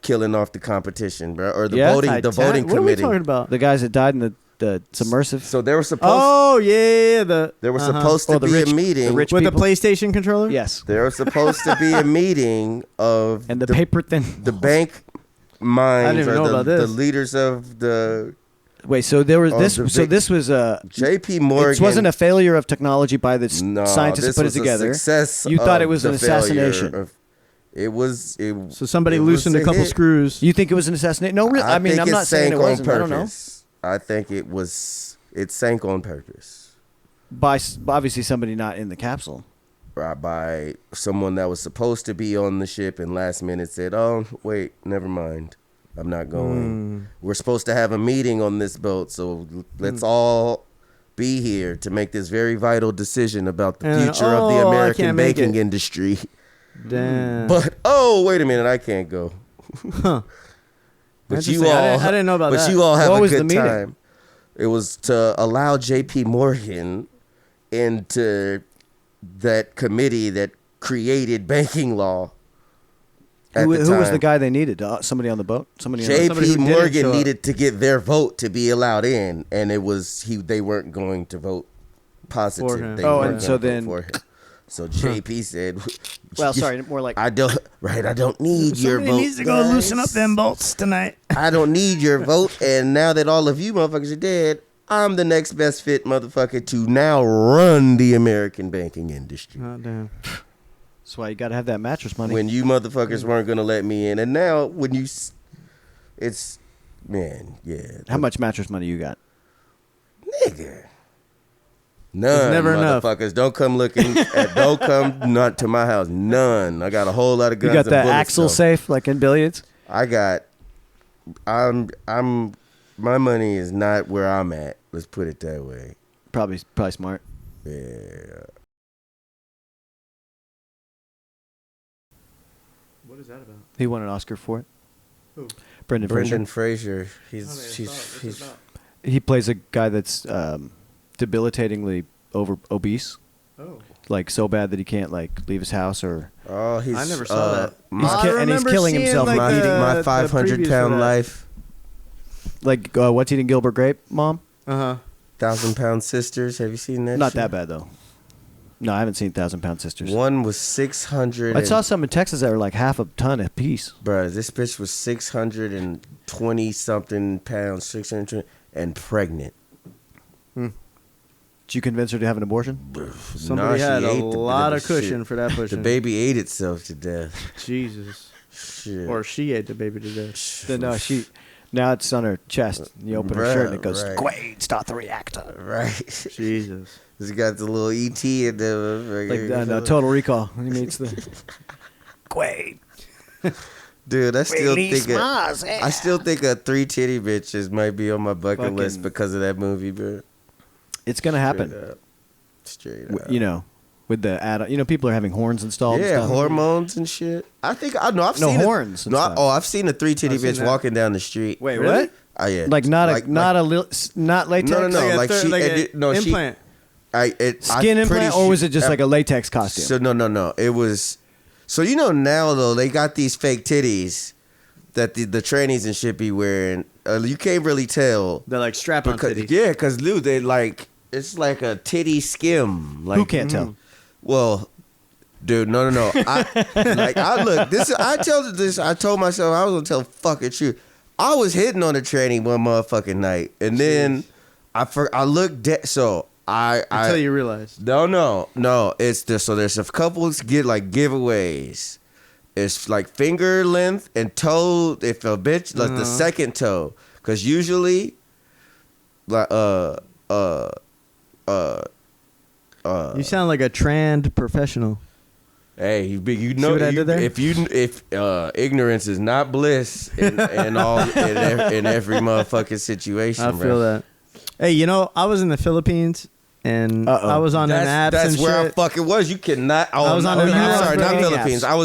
killing off the competition, bro, or the Yeah? voting Titanic? voting What are we committee. talking about? The guys that died in the submersive? So they were supposed Oh yeah, there was supposed to Oh, the be rich- a meeting the rich with the people? PlayStation controller. Yes. There was supposed to be a meeting of And the paper thin. the bank minds even or know about the this. leaders of the Wait, so there was Oh, this. the So big- this was J.P. Morgan. It wasn't a failure of technology by the no, scientists this that put it was a together. success You thought of it was the an failure assassination. of- it was. So somebody it was loosened a couple hit. screws. You think it was an assassination? No, really. I mean, think I'm it not saying sank it wasn't. on I don't know. purpose. I think it was. It sank on purpose By obviously somebody not in the capsule. by someone that was supposed to be on the ship and last minute said, "Oh, wait, never mind. I'm not going. We're supposed to have a meeting on this boat, so let's all be here to make this very vital decision about the And, future of the I American can't make banking it. industry." Damn. But wait a minute, I can't go. Huh. But you Interesting. all, I didn't know about but that. you all have What a was the good meeting? time. It was to allow J.P. Morgan into that committee that created banking law. Who At was time. the guy they needed? Somebody on the boat? Somebody somebody J.P. who didn't show Morgan up. needed to get their vote to be allowed in, and it was they weren't going to vote positive. For him. They Oh, weren't and so gonna vote then- for him. So J.P. said, Well, sorry, more like I don't need your vote. guys. bolts tonight. I don't need your vote, and now that all of you motherfuckers are dead, I'm the next best fit motherfucker to now run the American banking industry. Oh damn. That's why you got to have that mattress money. When you motherfuckers weren't gonna let me in, and now when you, it's man, yeah. How much mattress money you got? Nigga. None, It's never enough. motherfuckers. Don't come looking. Don't come not to my house. None. I got a whole lot of guns. You got and that bullets, axle though. safe like in billiards? I got. I'm. My money is not where I'm at. Let's put it that way. Probably smart. Yeah. What is that about? He won an Oscar for it. Who? Brendan Fraser. Fraser. He plays a guy that's debilitatingly obese, like so bad that he can't like leave his house or. Oh, he's. I never saw that. And he's killing himself. Like eating my 500-pound life. Like what's eating Gilbert Grape, Mom? 1,000-pound sisters. Have you seen that? Not shit? that bad though. No, I haven't seen 1,000-pound sisters. One was 600. I saw some in Texas that were like half a ton a piece. Bruh, this bitch was 620 something pounds, 620, and pregnant. Did you convince her to have an abortion? Somebody had a lot of cushion for that pushing. The baby ate itself to death. Jesus. Shit. Or she ate the baby to death. No, now it's on her chest. You open her shirt and it goes, right. "Quaid, start the reactor." Right. Jesus. It's got the little ET in there. Like Total Recall when he meets the Quaid. Dude, I still think I I still think a 3 titty bitches might be on my bucket list because of that movie, bro. It's gonna happen. Straight up. You know, with the people are having horns installed. Yeah, and stuff. hormones and shit. I think I've No seen horns. and stuff. I've seen a 3 titty I've seen bitch that. walking down the street. Wait, Really? what? Oh yeah, Like not latex. No, Like like an she implant. Skin implant, or was it just like a latex costume? So no. It was. So now though they got these fake titties that the trannies and shit be wearing. You can't really tell. They're like strap-on titties. Yeah, because dude, they like it's like a titty skim. Like Who can't tell? Well, dude, no. I told myself I was gonna tell fucking truth. I was hitting on a tranny one motherfucking night, and then I looked dead. So Until you realize. No. It's this. So there's a couple get like giveaways. It's like finger length and toe. If a bitch like the second toe, because usually, like You sound like a trend professional. Hey, you know, what I did there? if ignorance is not bliss in every motherfucking situation, I feel that. Hey, I was in the Philippines and I was on an app. That's and where shit. I fucking was. You cannot. I was on an I'm app. sorry, not Dating Philippines. apps. I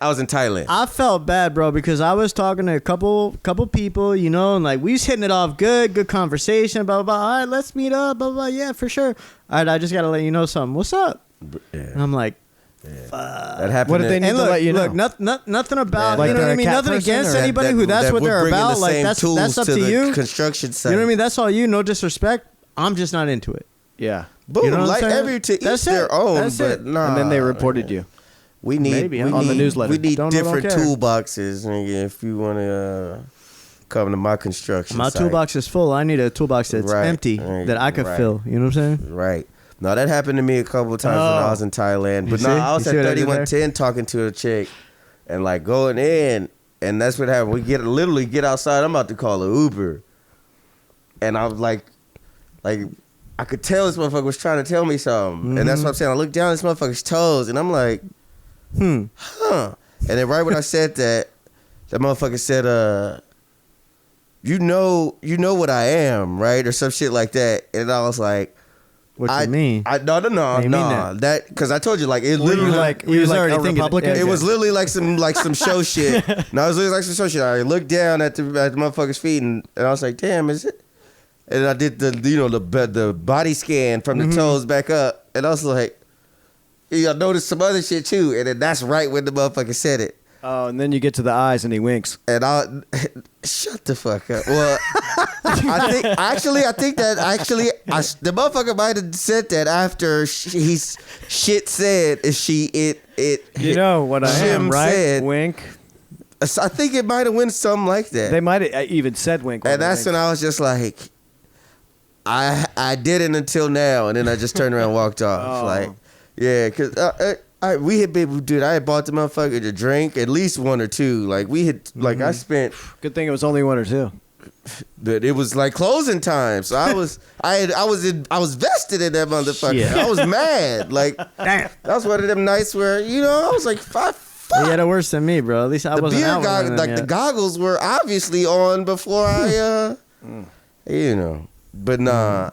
was in Thailand. I felt bad, bro, because I was talking to a couple people, and like we was hitting it off good conversation, blah, blah, blah. All right, let's meet up, blah, blah, yeah, for sure. All right, I just got to let you know something. What's up? Yeah. And I'm like, That happened. What did they need and to let you know? look, nothing about, Like you know what they're I a mean? cat Nothing person, against or- anybody who that's what we're they're bringing about. the Like, same that's tools up to to the you. construction site. You know what I mean? That's all you. No disrespect. I'm just not into it. Yeah. Boom, You know what I'm like saying? every to each That's their it. own. That's but it. nah, And then they reported you. We need Maybe, we on need, the newsletter. We need Don't different care. toolboxes. Nigga, if you want to come to my construction My site. toolbox is full. I need a toolbox that's Right, empty right, that I could right. fill. You know what I'm saying? Right. No, that happened to me a couple of times when I was in Thailand. But You no, see? I was You at see what I did there? 3110 talking to a chick and like going in, and that's what happened. We literally get outside. I'm about to call an Uber, and I was like I could tell this motherfucker was trying to tell me something, and that's what I'm saying. I looked down at this motherfucker's toes, and I'm like, huh. And then right when I said that motherfucker said, you know what I am, right, or some shit like that, and I was like. What you mean? No. How you mean That because I told you like it Were you literally like, we was already a thinking- Republican? yeah, it was literally like some show shit. No, it was literally like some show shit. I looked down at the motherfucker's feet and I was like, damn, is it? And I did the body scan from the toes back up, and I was like, I noticed some other shit too, and then that's right when the motherfucker said it. Oh, and then you get to the eyes and he winks. And shut the fuck up. Well, I think that the motherfucker might have said that after he's shit said. You know what I am, Jim right? said- Wink. I think it might have went something like that. They might have even said wink. And that's when I was just like, I didn't until now, and then I just turned around and walked off. Oh. Like, yeah, because we had been, dude. I had bought the motherfucker to drink at least one or two. Like we had, like I spent. Good thing it was only one or two. That it was like closing time, so I was vested in that motherfucker. Shit. I was mad. Like Damn. that was one of them nights where I was like, fuck. You had it worse than me, bro. At least I The wasn't beer out with them like yet. the goggles were obviously on before I, But nah,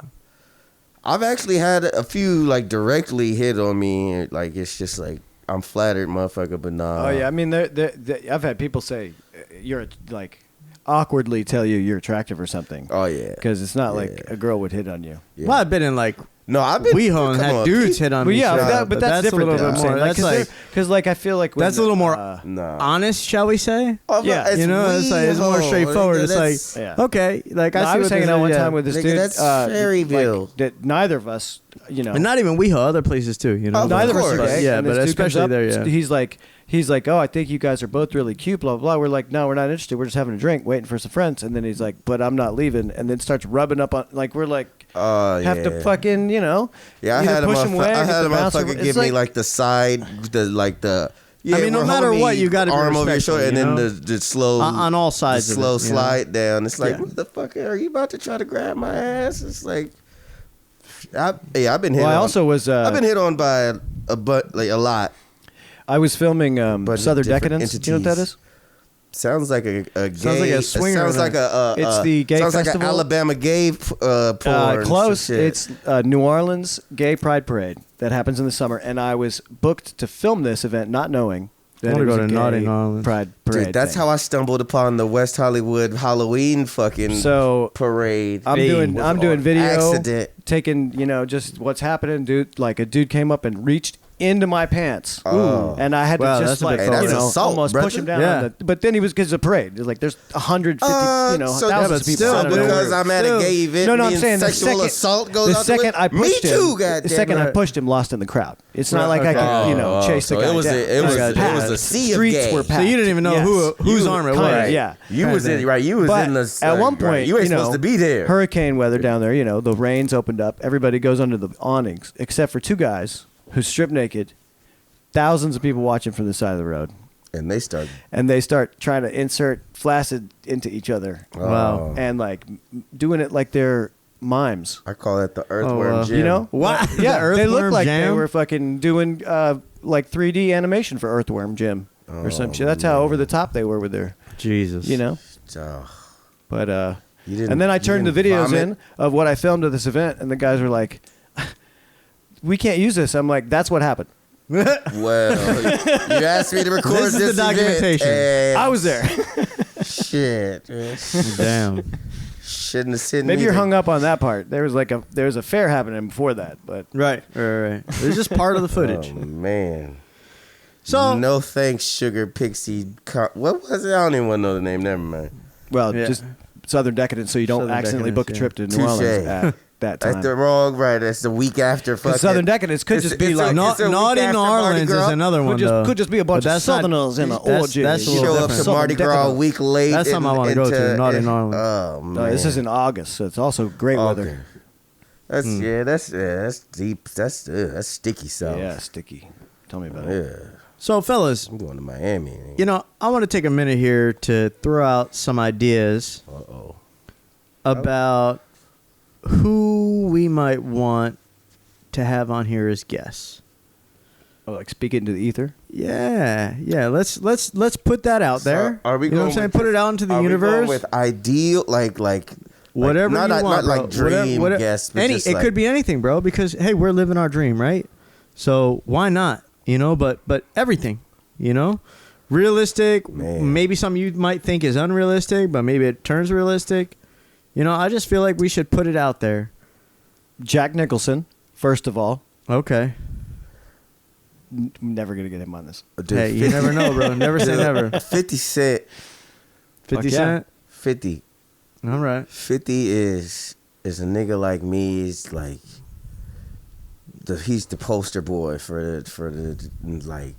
I've actually had a few like directly hit on me. Like it's just like I'm flattered, motherfucker. But nah. Oh yeah, I mean, I've had people say you're like awkwardly tell you you're attractive or something. Oh yeah. Because it's not like a girl would hit on you. Yeah. Well, I've been in like No, I've been. WeHo and had dudes hit on Well, me. yeah, straight but up, that's different. a little though, bit I'm more. saying. That's like Because like I feel like when, that's a little more Nah. honest, shall we say? Oh, Yeah. it's You know, it's like it's more WeHo. straightforward. It's That's- like Yeah. okay, like No, I see I was what hanging they're out one saying, time with this Nigga, dude. that's Sherryville. Like, that neither of us, and not even WeHo, other places too. You know, Oh, neither of us course. are gay. Yeah, and but this dude comes especially up, there, yeah. He's like, oh, I think you guys are both really cute, blah, blah, blah. We're like, no, we're not interested. We're just having a drink, waiting for some friends. And then he's like, but I'm not leaving. And then starts rubbing up on, like, we're like, have to fucking, Yeah, I either had a push him away or I get had the a bouncer. motherfucker It's give me like the side, Yeah, I mean, no we're matter homie, what, you gotta be arm over your respectful, shoulder, and you then know? the slow on all sides the of slow it, you know? slide down. It's like, Yeah. motherfucker, are you about to try to grab my ass? It's like, I've been hit. Well, I on. also was. I've been hit on by a lot. I was filming But Southern different Decadence. Do you know what that entities. is? Sounds like a gay. Sounds like a swinger Sounds like event. It's the gay sounds festival. like an Alabama gay porn. Close. Some shit. It's New Orleans Gay Pride Parade that happens in the summer, and I was booked to film this event, not knowing that wanna it was go a to naughty gay New Orleans. Pride Parade. Dude, that's thing. how I stumbled upon the West Hollywood Halloween fucking So parade. I'm doing on video, accident. taking just what's happening, dude. Like a dude came up and reached into my pants, Oh. and I had Wow, to that's just a bit like Hey, that's assault, almost brother. push him down. Yeah. On the, but then he was because it's a parade. There's like there's 150, So- thousands but of people. still, I don't know. because I'm at a gay event, No, I'm means saying the sexual second, assault goes the out second the I way. Me pushed him, too, goddamn. the second I right. pushed him, lost in the crowd. It's not like I could, chase the so guy it was down. it was Like, it was a sea of streets gay. were So packed. you didn't even know Yes. whose arm it was. Right, yeah. You was in right. You was But in the at one point, you ain't supposed to be there. Hurricane weather down there. The rains opened up. Everybody goes under the awnings, except for two guys who stripped naked. Thousands of people watching from the side of the road, And they started. and they start trying to insert flaccid into each other, Wow. and like doing it like they're mimes. I call that the earthworm wow. gym. You know? What? Yeah, The they look Earthworm like they Jam? were fucking doing like 3D animation for Earthworm Jim or some shit. That's how over the top they were with their, Jesus. Oh, But you didn't, and then I turned the you didn't videos vomit? in of what I filmed at this event, and the guys were like, "We can't use this." I'm like, "That's what happened." Well, you asked me to record This is the documentation. Event, and I was there. Shit. Damn. Shouldn't have said Maybe you're anything. hung up on that part. There was a fair happening before that, but Right. It's just part of the footage. Oh, man. So No thanks, Sugar Pixie. What was it? I don't even want to know the name. Never mind. well, Yeah. just Southern Decadence, so you don't Southern accidentally book a Decadence, trip to New Touche. Orleans at that time. That's the wrong, right? That's the week after fucking. Because Southern Decadence could just be like Naughty New Orleans is another one, though. could just be a bunch But of that's not- Southerners in an that's- orgy. that's a You little show up different. to Mardi Gras a week late. That's something I wanna go to, not in Orleans. Oh man, No, this is in August, so it's also great Okay. weather. That's deep. That's sticky stuff. Yeah, sticky. Tell me about it. Yeah. So, fellas, I'm going to Miami. I want to take a minute here to throw out some ideas Uh-oh. about who we might want to have on here as guests. Oh, like speak it into the ether. Yeah. Let's put that out there. Are we you know going what I'm saying? with Put it out into the Are we universe. going with ideal, like Whatever not, you not, want, not bro. like dream guests, but just it like, could be anything, bro. Because hey, we're living our dream, right? So why not? But everything, realistic. Man. Maybe something you might think is unrealistic, but maybe it turns realistic. I just feel like we should put it out there. Jack Nicholson, first of all. Okay. Never gonna get him on this. dude, Hey, you never know, bro. Never say never. 50 Cent. 50 yeah. Cent. 50. All right. 50 is a nigga like me. He's like he's the poster boy for the like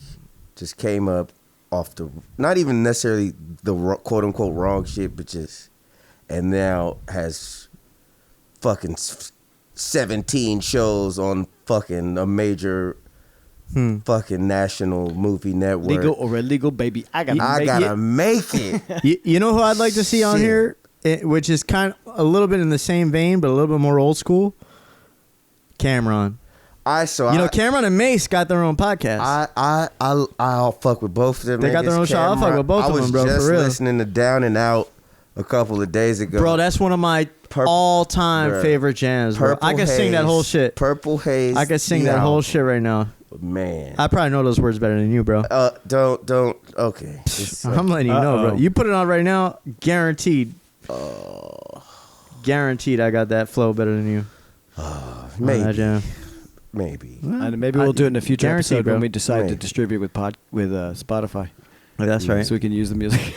just came up off the not even necessarily the quote unquote wrong shit, but just and now has fucking 17 shows on fucking a major fucking national movie network. Legal or illegal, baby. I gotta make it. You know who I'd like to see on here, which is kind of a little bit in the same vein, but a little bit more old school? Cameron. Cameron and Mace got their own podcast. I'll fuck with both of them. They got their own show. I'll fuck with both of them, bro. I was just for real. listening to Down and Out a couple of days ago. Bro, that's one of my all-time favorite jams, bro. I can sing that whole shit. Purple Haze. I can sing that whole shit right now. Man. I probably know those words better than you, bro. Don't. Okay. I'm letting you know, bro. You put it on right now, guaranteed. Guaranteed I got that flow better than you. Maybe. Maybe we'll do it in a future episode when we decide to distribute with Spotify. Oh, that's right. So we can use the music.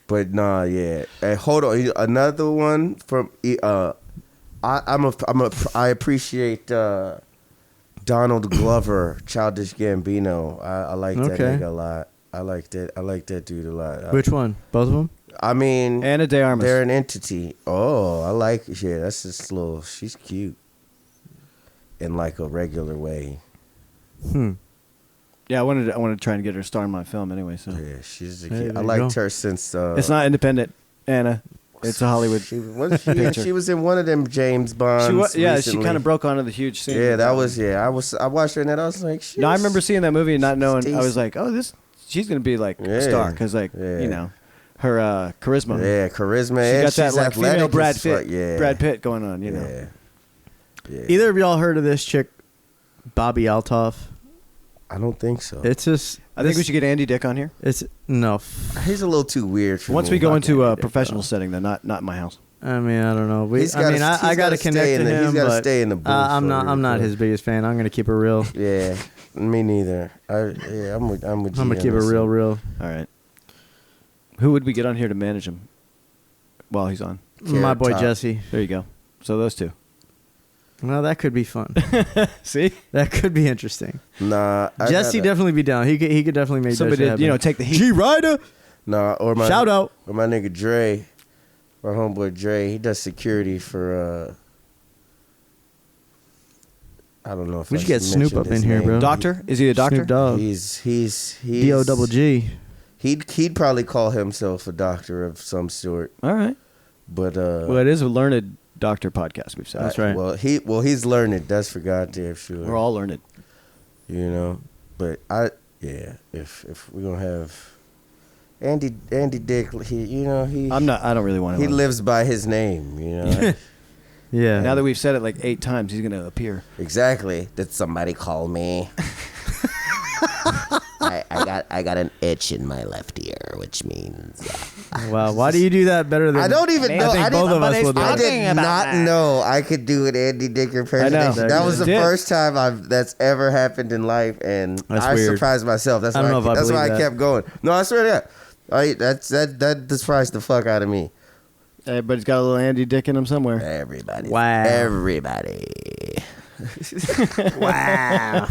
But nah, yeah. Hey, hold on. Another one from I appreciate Donald Glover, Childish Gambino. I like that nigga a lot. I like that dude a lot. Which one? Both of them? I mean, Ana de Armas. They're an entity. Oh, I like. Yeah, that's just little. She's cute. In like a regular way. Yeah, I wanted to try and get her star in my film anyway. So yeah, she's a cute. I liked her since. It's not independent, Anna. It's a Hollywood. She was in one of them James Bonds. She kind of broke onto the huge scene. Yeah, that was. Yeah, I watched her and I was like, no, I remember seeing that movie and not knowing. I was like, oh, she's gonna be like a star because her charisma. Yeah, charisma. She got that like female Brad Pitt Pitt going on. You know. Yeah. Either of y'all heard of this chick, Bobby Altoff? I don't think so. It's just. I think we should get Andy Dick on here. No. He's a little too weird for Once we go into a professional setting, then not in my house. I mean, I don't know. I got to connect to him. He's got to stay in the booth. I'm not his biggest fan. I'm gonna keep it real. Yeah, me neither. I'm with. I'm gonna keep it real. All right. Who would we get on here to manage him while he's on? My boy Jesse. There you go. So those two. Well, that could be fun. See, that could be interesting. Nah, Jesse definitely be down. He could definitely make somebody that shit happen. Take the heat. G Rider. Nah, or my shout out or my nigga Dre, my homeboy Dre. He does security for. I don't know if we should get Snoop up in here, bro. Doctor? Is he a doctor? Snoop Dogg. He's D-O-double-G. He'd probably call himself a doctor of some sort. All right, but well, it is a learned doctor podcast. We've said that's right. Well, he's learned. That's for goddamn sure. We're all learned. You know, but if we're gonna have Andy Dick, I don't really want to. He lives by his name, you know. Yeah. Now that we've said it like 8 times, he's gonna appear. Exactly. Did somebody call me? I got an itch in my left ear, which means. Wow, why do you do that better than? I don't even know. I think both of us will do. I did not know I could do an Andy Dick impersonation. That was the first time that's ever happened in life, and I surprised myself. That's why I kept going. No, I swear to God, that surprised the fuck out of me. Everybody's got a little Andy Dick in him somewhere. Everybody. Wow. Everybody. Wow.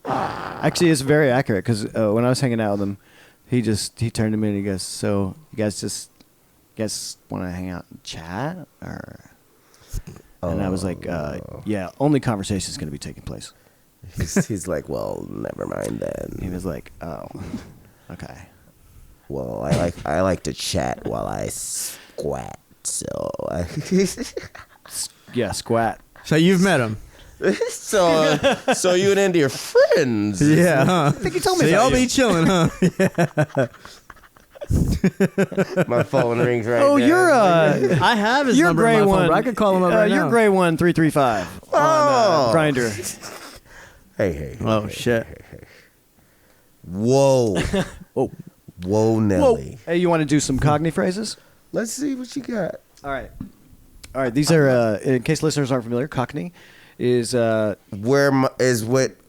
Actually, it's very accurate because when I was hanging out with him, he turned to me and he goes, "So you guys want to hang out and chat?" And I was like, "Yeah, only conversation is going to be taking place." He's like, "Well, never mind then." He was like, "Oh, okay." Well, I like to chat while I squat. So yeah, squat. So you've met him. So you and Andy are friends. Yeah, huh? I think you told me. So y'all be chilling, huh? My phone rings right now. Oh, you're I have his number gray in my one. phone, but I could call him up right now. You're gray 1335 on Grindr. Hey. Oh shit. Whoa. Whoa, Nelly. Hey, you want to do some Cogni phrases? Let's see what you got. All right. These are in case listeners aren't familiar. Cockney is what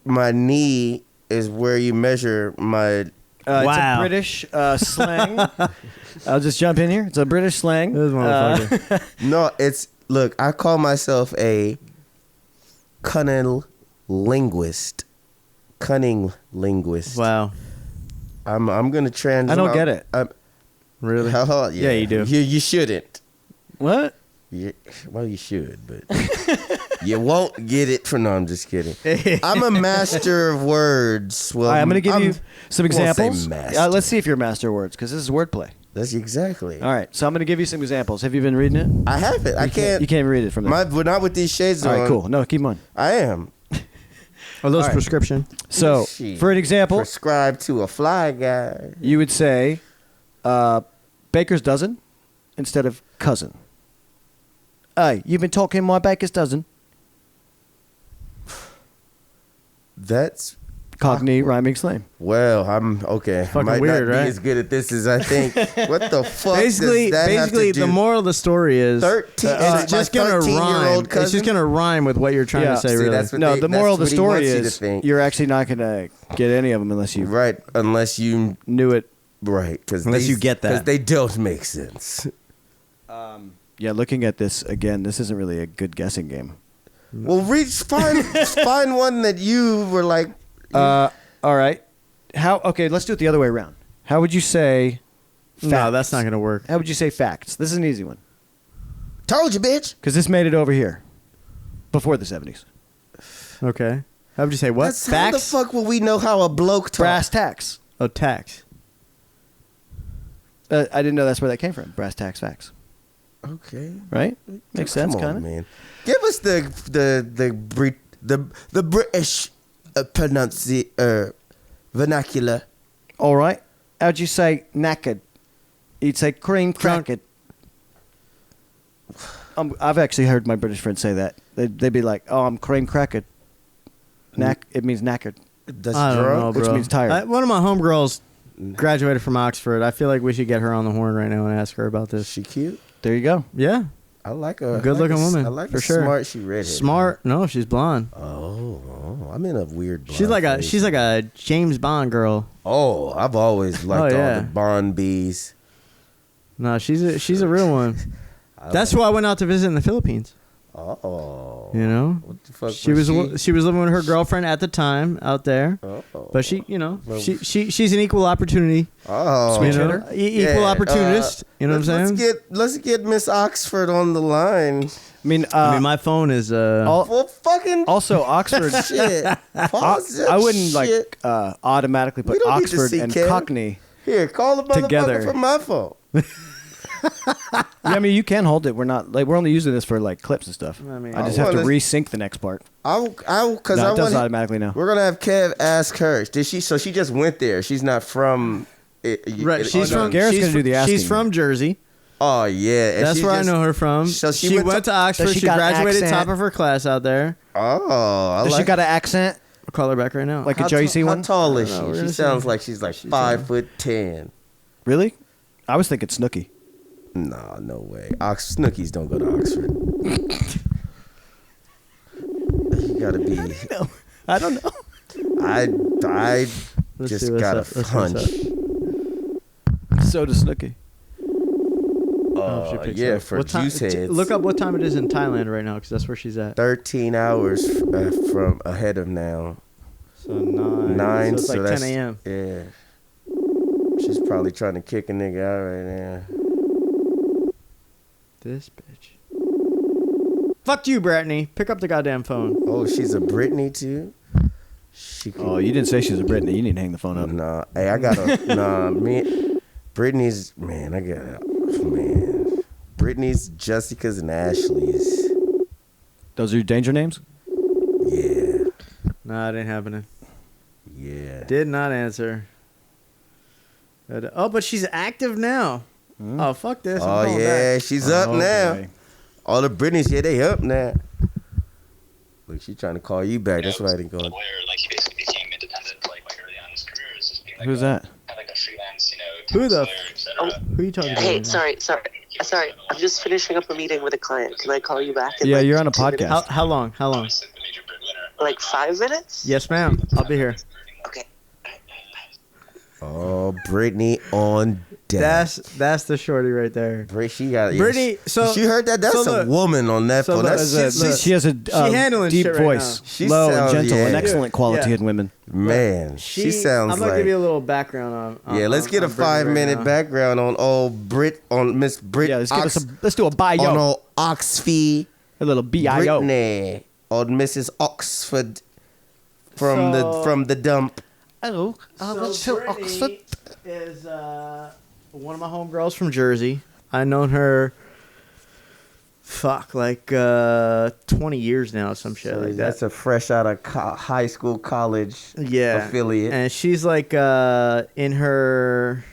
my knee is where you measure my. It's a British slang. I'll just jump in here. It's a British slang. This motherfucker. No, look. I call myself a cunning linguist. Wow. I'm gonna translate. I don't get it. Really? Yeah, Yeah, you do. You shouldn't. What? Yeah, well, you should, but you won't get it for. No, I'm just kidding. I'm a master of words. Well, All right, I'm going to give you some examples. Master. Let's see if you're a master of words, because this is wordplay. That's exactly. All right, so I'm going to give you some examples. Have you been reading it? I haven't. I can't. You can't read it from there. We're not with these shades on. All right, cool. No, keep on. I am. Are those prescription? So, for an example, prescribed to a fly guy. You would say baker's dozen instead of cousin. Hey, you've been talking my baker's dozen. That's Cockney rhyming slang. Well, I'm okay. Fucking Might weird, not be right? as good at this as I think. What the fuck? Basically, does that have to do? the moral of the story is 13. it's just gonna rhyme. It's just gonna rhyme with what you're trying to say. See, really, that's what No, the moral of the that's what story he wants you to is think. you're actually not going to get any of them unless you Right, unless you knew it. right, because Unless you get that. because they don't make sense. Yeah, looking at this again, this isn't really a good guessing game. Well, find one that you were like. All right. Okay, let's do it the other way around. How would you say no, facts? that's not gonna work. How would you say facts? This is an easy one. Told you, bitch. Because this made it over here before the 70s. Okay. How would you say what? How the Facts? fuck will we know how a bloke talks? Brass tacks. Oh, tax. I didn't know that's where that came from. Brass tacks facts. Okay, Right? Makes sense, Come on, kind of. man. Give us the British vernacular. All right. How'd you say knackered? You'd say cream crackered. I've actually heard my British friends say that. They'd be like, "Oh, I'm cream crackered." It means knackered, That's I don't know, drunk. bro. which means tired. One of my homegirls graduated from Oxford. I feel like we should get her on the horn right now and ask her about this. She cute. There you go. Yeah. I like her. Good-looking woman, I like for her sure. Smart. She redhead. Smart. No, she's blonde. Oh, I'm in a weird. Blonde She's like phase. a James Bond girl. Oh, I've always liked Oh, yeah. all the Bond bees. No, she's a real one. That's who I went out to visit in the Philippines. Oh, You know, what the fuck? she was living with her girlfriend at the time out there. Oh, But she, you know, Well- she's an equal opportunity. Oh, You know, equal opportunist. You know what I'm saying? Let's get Miss Oxford on the line. I mean, my phone is Well, fucking also Oxford. shit. Pause that I wouldn't shit. automatically We put don't need to Oxford see and Kev. Cockney. Here, call the motherfucker Together. from my phone. Yeah, I mean, you can hold it. We're not we're only using this for like clips and stuff. I mean- I just have to Well, resync the next part. Because No, it does automatically now. We're gonna have Kev ask her. Did she? So she just went there. She's not from. right. She's from. Garrett's she's gonna do the from- She's asking. from Jersey. Oh yeah, and That's she where I just- know her from. So she went to Oxford. Does She she got an graduated accent? top of her class out there. Oh, I Does like. she got an accent? I'll call her back right now. Like a how Joycey How one? tall is I don't know, she? we're She gonna sounds see. like she's like 5'10". Really? I was thinking Snooki. No, no way. Snookies don't go to Oxford. You gotta be. No, I don't know. I Let's just see what's got up. a Let's see what's hunch. So does Snooki. She picks Yeah, up. for What time- juice heads. Look up what time it is in Thailand right now, because that's where she's at. 13 hours from ahead of now. So 9. So it's like 10 a.m. Yeah. She's probably trying to kick a nigga out right now. This bitch. Fuck you, Brittany. Pick up the goddamn phone. Oh, she's a Brittiany too? She can, Oh, you didn't say she's a Brittany. You need to hang the phone up. Nah, hey, I got a Brittany's Brittany's, Jessica's, and Ashley's. Those are your danger names? Yeah. Nah, it ain't happening. Yeah. Did not answer. Oh, but she's active now. Oh, fuck this. I'm Oh calling yeah, back. she's up Oh, now. boy. All the Britneys, yeah, they up now. Look, she trying to call you back. That's why I didn't go. Where like he basically became independent like early on in his career, is just being like Who's that? kind of like a freelance, Who the counselor, et cetera. Oh, who are you talking to? Hey, right now? sorry. I'm just finishing up a meeting with a client. Can I call you back? In Yeah, like you're on a 2 minutes? podcast. How long? How long? Obviously the major breadwinner. Like 5 minutes? Yes, ma'am. I'll be here. Okay. Oh, Brittany on deck. That's the shorty right there. She got Brittany. So she heard that. That's so look, a woman on that so phone. look, That's She has a handling deep shit right voice, now. She low and sounds- gentle, yeah. an excellent quality Yeah. in women. man. She sounds I'm gonna like. give you a little background on. Yeah, let's get a on Brittany 5-minute right now. background on Miss Brit. Yeah, let's do a bio. on old Oxford. A little bio. Brittany on Mrs. Oxford from the dump. Hello. So Brittany is one of my homegirls from Jersey. I known her, like 20 years now, some shit So like that. that's a fresh out of high school, college affiliate. And she's like in her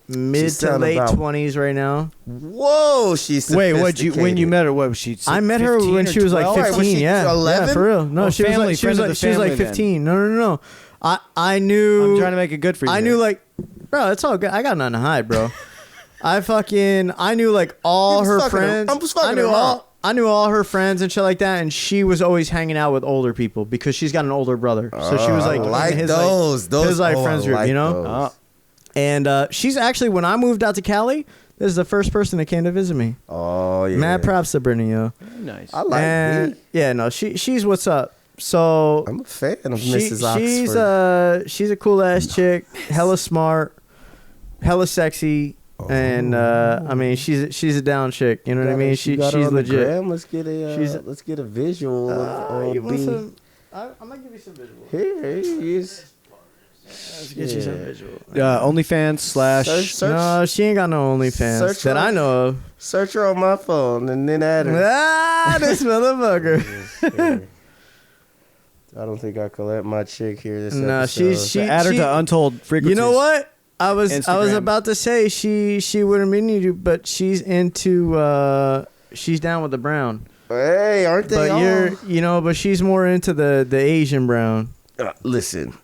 mid to sound late about- 20s right now. Whoa, she's Wait, when you met her? What was she? I met her 15 when or she was like 12? 15. Was she Yeah, 11? yeah, for real. No, Oh, she was family, like she was friend of like the she was like family then. 15. No. I knew. I'm trying to make it good for you. I here. knew like, bro, it's all good. I got nothing to hide, bro. I knew like all You her was fucking her- friends. I was fucking I knew her mom. I knew all her friends and shit like that, and she was always hanging out with older people because she's got an older brother. So she was like, I like in his, those. his like oh, friends I group, like you know. those. And she's actually, when I moved out to Cali, this is the first person that came to visit me. Oh yeah. Mad props to Brittany, yo. nice. I like And me. yeah, no, she's what's up. So I'm a fan of Mrs. she's Oxford. she's a cool ass chick, hella smart, hella sexy, and I mean she's a down chick. You know what I mean? She's legit. Let's get a visual of You want B. some? I'm gonna give you some visual. Here he is. Let's get you some visual. OnlyFans / Search, No, she ain't got no OnlyFans Search that her. I know of. search her on my phone and then add her. Ah, this motherfucker. I don't think I can let my chick hear this. No, episode. she add her to untold frequencies. You know what? I was Instagram. about to say she wouldn't mean you, but she's into she's down with the brown. Hey, aren't they But all? but she's more into the Asian brown. Listen.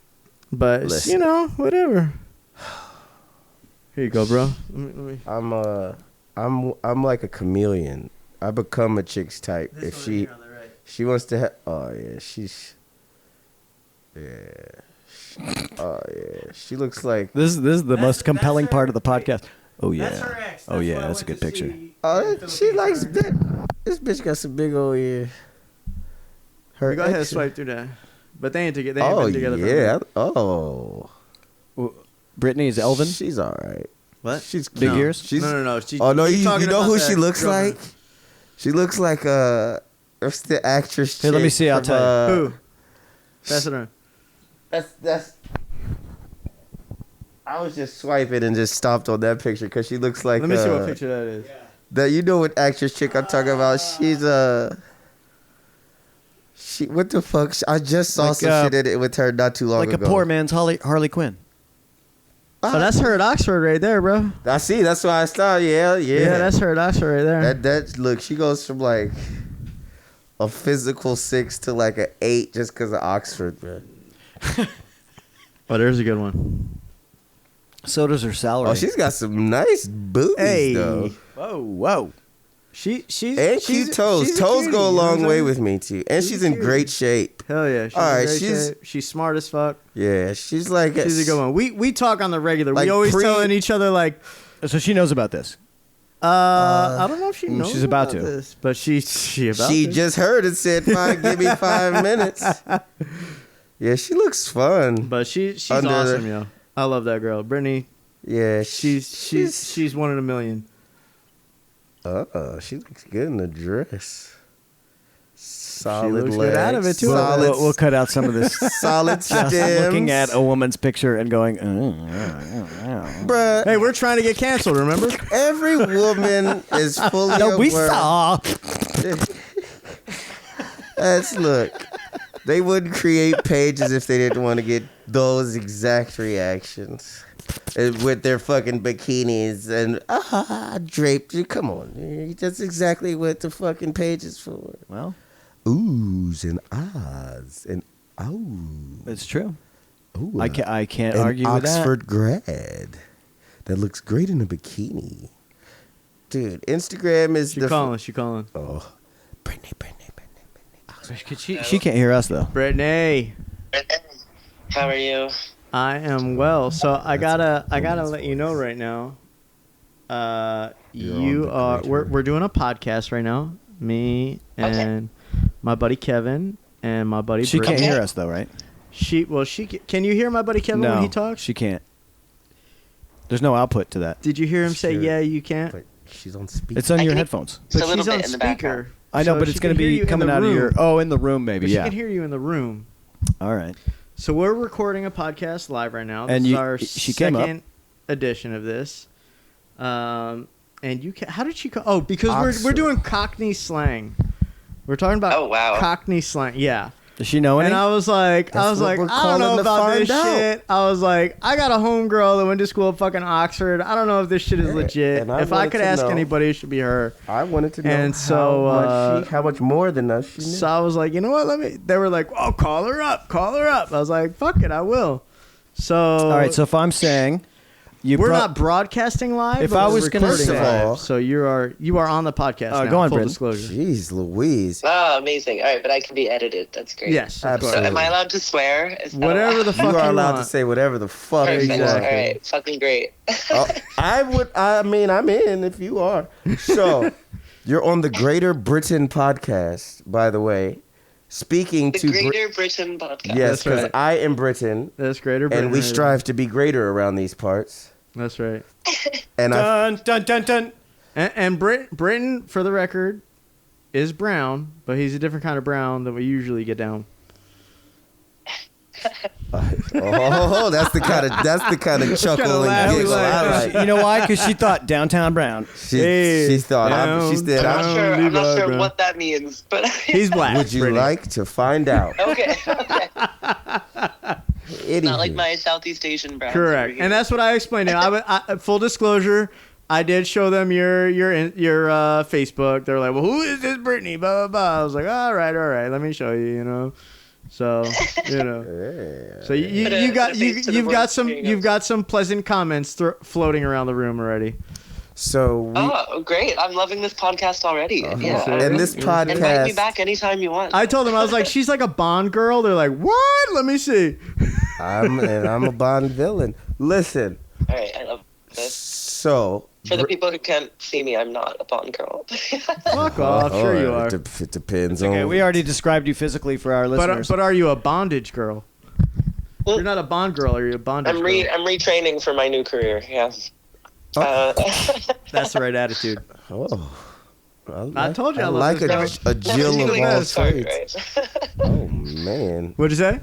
But Listen. whatever. Here you go, bro. Let me. I'm like a chameleon. I become a chick's type if she wants to have. Oh yeah, oh yeah, she looks like. This is the most compelling part of the podcast. Oh yeah. That's her ex. Oh, yeah, why I that's a went good to picture. see Oh, the she likes Philippines. big. This bitch got some big old ears. Her You go ahead and ex- swipe through that. But they ain't together. They ain't Oh been together. for a yeah. minute. Oh. Brittany is Elvin. She's all right. What? She's Big cute. ears? She's, No. Oh no, keep you talking know about who that she looks girlfriend. like? She looks like what's the actress? Here, let me chick see, I'll from, tell Who? Pass it on. That's. I was just swiping and just stopped on that picture because she looks like. Let me see what picture that is. That you know what actress chick I'm talking about? She's She what the fuck? I just saw Like, some shit in it with her not too long Like ago. a poor man's Harley Quinn. Oh, that's her at Oxford right there, bro. I see. That's why I saw. Yeah. Yeah, that's her at Oxford right there. That look. She goes from like a physical 6 to like an 8 just because of Oxford, bro. Oh, there's a good one. So does her salary. Oh, she's got some nice boobies Hey. though, Whoa. She's and cute toes. she's Toes cutie, go a you know what long I'm way saying? with me too, and she's in cute. great shape. Hell yeah. She's All right, in great she's- shape. She's smart as fuck. Yeah, she's like She's a good one. We talk on the regular. Like we always pre- telling each other like, So she knows about this. I don't know if she knows. she's about to. this, but she about She to. just heard it said, "Fine, give me 5 minutes." Yeah, she looks fun. But she's Under the- awesome, yo. I love that girl, Brittany. Yeah, She's one in a million. She looks good in the dress. Solid looks legs. good out of it, too. Solid, We'll cut out some of this. solid Just stems. looking at a woman's picture and going, Bruh, Hey, we're trying to get canceled. Remember? every woman is fully no, we aware. saw. Look. They wouldn't create pages if they didn't want to get those exact reactions. With their fucking bikinis and draped. Come on. That's exactly what the fucking page is for. Well, Oohs and ahs and oh. it's true. Ooh, I can't an argue with that. Oxford grad that looks great in a bikini. Dude, Instagram is She calling. Oh. Brittany. She can't hear us though. Brittany. How are you? I am well. So I gotta let you know right now. We're doing a podcast right now. Me and my buddy Kevin and my buddy. She Brittany. can't hear us though, right? Can you hear my buddy Kevin when he talks? She can't. There's no output to that. Did you hear him say, "Yeah, you can't"? But she's on speaker. It's on your headphones. But a little she's on bit in the background. speaker. I know, so but she it's going to can hear be you in coming the out of your. room. Oh, in the room, maybe. But Yeah. she can hear you in the room. All right. So we're recording a podcast live right now. This And is you- our she came up. second edition of this. And how did she? Oh, because we're doing Cockney slang. We're talking about Oh, wow. Cockney slang. Yeah. Does she know any? And I was like, That's what we're I don't know calling to about this find out. shit. I was like, I got a homegirl that went to school at fucking Oxford. I don't know if this shit is legit. and I If I wanted could to ask know- anybody, it should be her. I wanted to know And so, how much more than us she knew. So I was like, you know what? They were like, oh, call her up. I was like, fuck it, I will. So All right. So if I'm saying, we're not broadcasting live. If but I we're was gonna recording say- live. So you are on the podcast. Now, go on, full Britton. disclosure. Jeez Louise. Oh, amazing. All right, but I can be edited. That's great. Yes, of course. So am I allowed to swear? Is that Whatever allowed? the fuck You are allowed want. to say whatever the fuck Perfect. you All want. right, fucking great. I'm in if you are. So, you're on the Greater Britain podcast, by the way. Speaking The to Greater Britain podcast. yes, That's because right. I am Britain, That's greater. and we Britain. strive to be greater around these parts. That's right. And I, dun. And Britton, for the record, is brown, but he's a different kind of brown than we usually get down. that's the kind of chuckle laugh and we giggle like. I like. You know why? Because she thought Downtown Brown. She thought she said, I'm not sure bro. what that means, but He's black. "Would you Brittany. like to find out?" okay. Not like Anywho. my Southeast Asian brown. Correct, and that's what I explained to him. Full disclosure, I did show them your Facebook. They're like, "Well, who is this Brittany?" Blah blah blah. I was like, "All right, let me show you." You know, so you know, so you've got some pleasant comments floating around the room already. So Oh, great! I'm loving this podcast already. Yeah. and this Invite me podcast, back anytime you want. I told them I was like, "She's like a Bond girl." They're like, "What? Let me see." I'm a Bond villain. Listen, All right, I love this. so For the people who can't see me, I'm not a Bond girl. Fuck off. Sure you are. It depends on. Okay, we already described you physically for our listeners. But are you a bondage girl? Well, You're not a Bond girl. Are you a bondage I'm girl? retraining for my new career. Yeah. That's the right attitude. Oh, I told you I love like this a Jill of all start, trades. right? Oh man, What'd you say?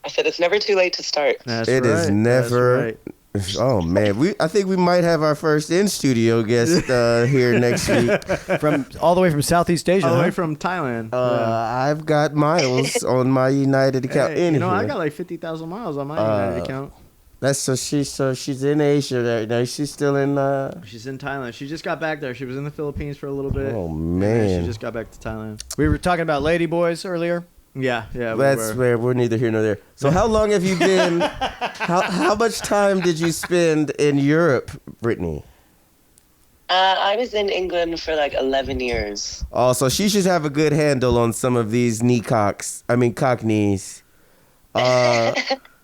I said it's never too late to start. That's it is right. never. That's right. Oh man, I think we might have our first in studio guest here next week. from all the way from Southeast Asia. All the huh? way from Thailand. I've got miles on my United account. Hey, you know, Anywho. I got like 50,000 miles on my United account. That's she's in Asia right now. She's still in. She's in Thailand. She just got back there. She was in the Philippines for a little bit. Oh and man, she just got back to Thailand. We were talking about lady boys earlier. Yeah. We that's were. where we're neither here nor there. So how long have you been? how much time did you spend in Europe, Brittany? I was in England for like 11 years. Oh, so she should have a good handle on some of these cockneys.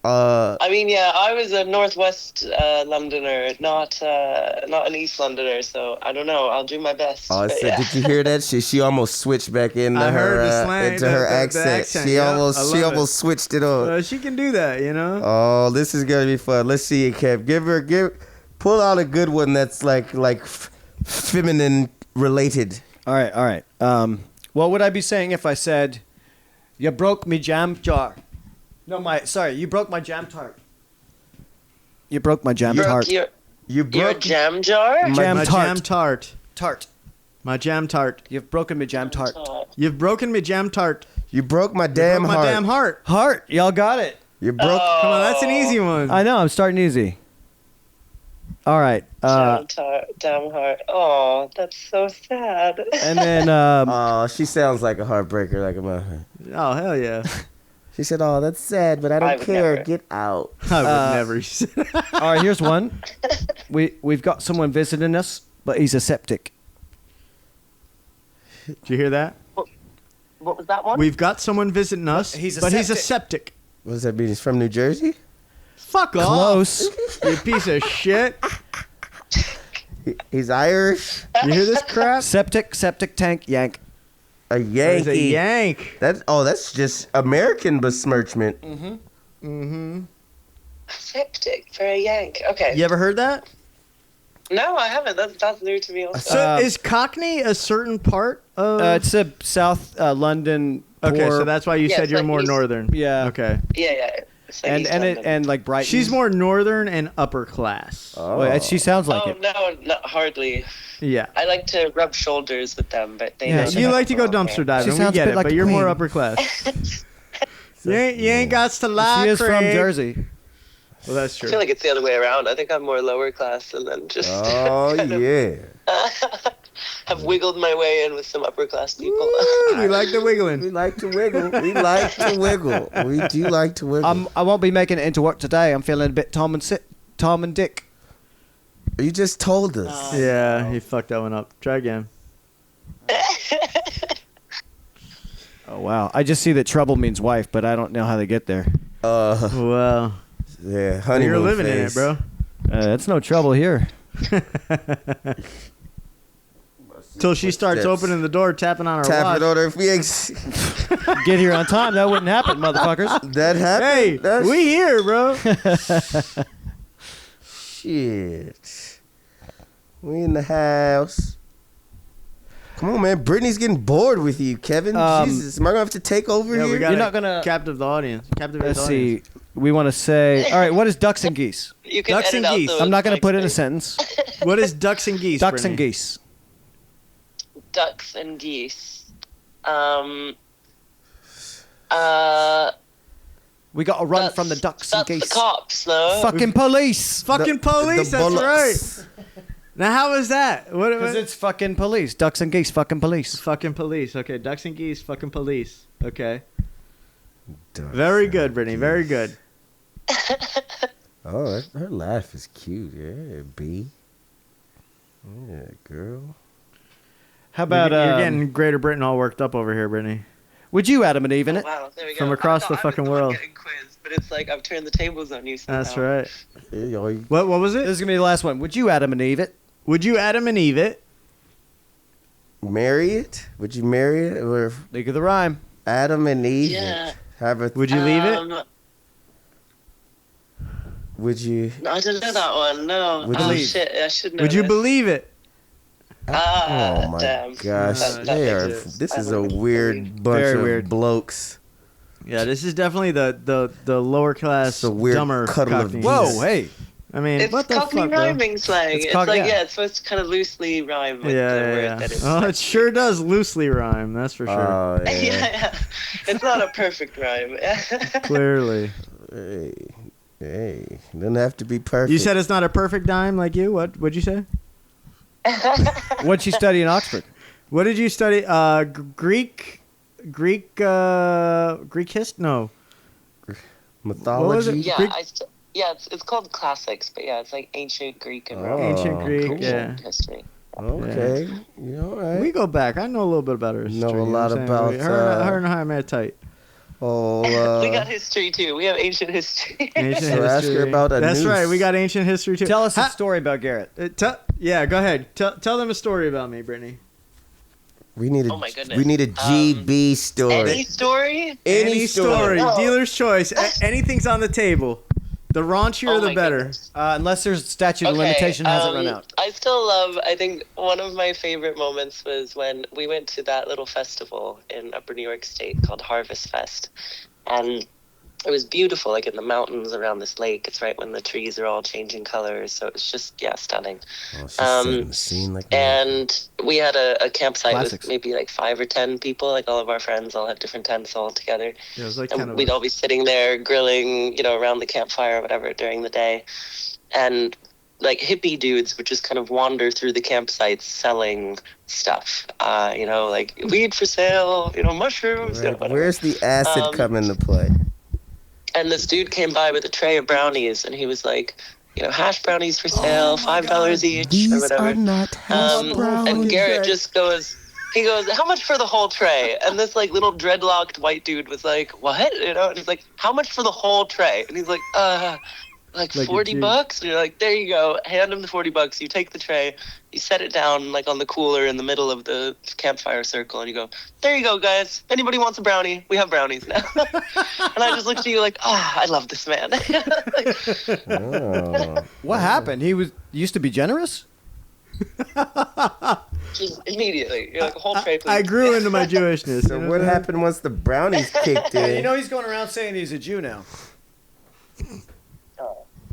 I mean, yeah, I was a Northwest Londoner, not an East Londoner, so I don't know. I'll do my best. Oh, but so yeah. did you hear that? She almost switched back into I heard her the slang, into the her accent, accent. She yeah, I almost love it. switched it on. She can do that, you know? Oh, this is gonna be fun. Let's see it, Kev. Pull out a good one that's like feminine related. All right. What would I be saying if I said, "You broke me jam jar"? No, you broke my jam tart. You broke my jam tart. You Your broke jam jar? Jam My tart. jam tart. Tart. My jam tart. You've broken me jam tart. You've broken me jam tart. You broke my You damn broke heart. my damn heart. Heart. Y'all got it. You broke. Come on, that's an easy one. I know. I'm starting easy. All right. Jam tart, damn heart. Oh, that's so sad. And then Oh, she sounds like a heartbreaker, like a mother. Oh, hell yeah. She said, "Oh, that's sad, but I I don't would care. never. Get out." I would never. all right, here's one. We've got someone visiting us, but he's a septic. Did you hear that? What was that one? We've got someone visiting us, He's a but he's a septic. septic. What does that mean? He's from New Jersey. Fuck off. Close. You piece of shit. He's Irish. You hear this crap? Septic tank, yank. A Yankee. There's a yank. That's just American besmirchment. Septic for a yank. Okay. You ever heard that? No, I haven't. That's new to me also. So is Cockney a certain part of... It's a South London. Okay, poor- so that's why you Yeah, said it's you're like more East- northern. Yeah. Okay. Yeah. It's like and East and it London. and like Brighton. She's more northern and upper class. Oh. Well, she sounds like it. No, not hardly. Yeah. I like to rub shoulders with them, but they Yeah, know she- You that like to go I'm wrong dumpster there. diving. She We sounds a get bit it, like but the you're more Queen. upper class. you ain't got to lie, She is from Craig. Jersey. Well, that's I true. feel like it's the other way around. I think I'm more lower class and then just Oh yeah. have wiggled my way in with some upper class people. Woo, we like the We wiggling. like to wiggle. We like to wiggle. We do like to wiggle. I won't be making it into work today. I'm feeling a bit Tom and Dick. You just told us. Yeah, he fucked that one up. Try again. Oh wow! I just see that trouble means wife, but I don't know how they get there. Well, Yeah, honeymoon you're living in it, phase. bro. It's no trouble here. Till she starts Steps. opening the door, tapping on her Tap watch. it on her figs. Get here on time. That wouldn't happen, motherfuckers. That happened. Hey, That's we here, bro. shit. We in the house. Come on, man. Brittany's getting bored with you, Kevin. Jesus, am I gonna have to take over Yeah, here? we got You're not gonna- captive the audience. Captivate Let's the audience. see. We want to say. All right. What is ducks and geese? You can Ducks edit and out geese. those I'm not going to put it in a like, sentence. What is ducks and geese? Ducks and Brittany? geese. ducks and geese. We got to run That's- from the ducks and That's geese. the cops, no? Fucking police. Fucking police. the That's bullocks. right. Now, how is that? What? Because it's fucking police. Ducks and geese. Fucking police. fucking police. Okay, ducks and geese. Fucking police. Okay. Ducks Very and good, Brittany. Very geese. good. Oh, her laugh is cute. Yeah, B. Yeah, girl. How about You're getting Greater Britain all worked up over here, Brittany. would you Adam and Eve in it? Wow, there we go. From across I the thought I was fucking the one world. getting quizzed, but it's like I've turned the tables on you somehow. That's right. Yeah, y'all- What was This it? is gonna be the last one. Would you Adam and Eve it? Would you Adam and Eve it? marry it? Would you marry it? Or Think of the rhyme. Adam and Eve? Yeah. Have a. Would you leave it? Would you? I didn't know that one. No. Would Oh you- shit! I should know. Would you this. believe it? Ah, Oh my damn. gosh, That they are. makes it- This I is a don't believe. weird bunch Very of weird. blokes. Yeah, this is definitely the lower class, It's a weird dumber cuddle of Cockney. Whoa, hey. I mean, It's what the Cockney fuck, bro? rhyming slang. It's It's, Cock- like yeah. it's supposed to kind of loosely rhyme with the Yeah, word yeah, that yeah. it's. Oh, it sure does loosely rhyme. That's for sure. Oh yeah. yeah. It's not a perfect rhyme. Clearly. Hey, it doesn't have to be perfect. You said it's not a perfect dime like you. What'd you say? What'd she study in Oxford? What did you study? Greek hist? No. mythology. Yeah, Greek- it's called classics, but yeah, it's like ancient Greek and Oh, Roman Ancient Greek. cool. Yeah. history. Okay, you all right? We go back. I know a little bit about her history. Know a you what lot I'm saying? about, her and I met tight. Oh, We got history too. We have ancient history. Ancient So ask her history. about a That's noose. right. We got ancient history too. Tell us a Ha- story about Garrett. Yeah, go ahead. Tell them a story about me, Brittany. we need a Oh my goodness. we need a GB story. Any story? Any story. No. Dealer's choice. Anything's on the table. The raunchier, Oh the my better. goodness. Unless there's statute of limitation hasn't run out. I think one of my favorite moments was when we went to that little festival in Upper New York State called Harvest Fest. And it was beautiful, like in the mountains around this lake. It's right when the trees are all changing colors. So it was just, stunning. Oh, she's setting the scene like that. And we had a campsite Classics. with maybe like 5 or 10 people, like all of our friends all had different tents all together. Yeah, it was like And kind of we'd all be sitting there grilling, around the campfire or whatever during the day. And like hippie dudes would just kind of wander through the campsites selling stuff, like weed for sale, mushrooms, whatever. Where's the acid come into play? And this dude came by with a tray of brownies and he was like, hash brownies for sale, $5 each or These whatever. are not hash brownies. And Garrett just goes, he goes, how much for the whole tray? And this like little dreadlocked white dude was like, what? You know? And he's like, how much for the whole tray? And he's like $40. And you're like, there you go. Hand him the $40. You take the tray, you set it down like on the cooler in the middle of the campfire circle, and you go, there you go, guys. Anybody wants a brownie? We have brownies now. And I just looked at you like, I love this man. What happened? He used to be generous? Just immediately. You're like, a whole tray, please. I grew into my Jewishness. So what happened once the brownies kicked in? You know he's going around saying he's a Jew now.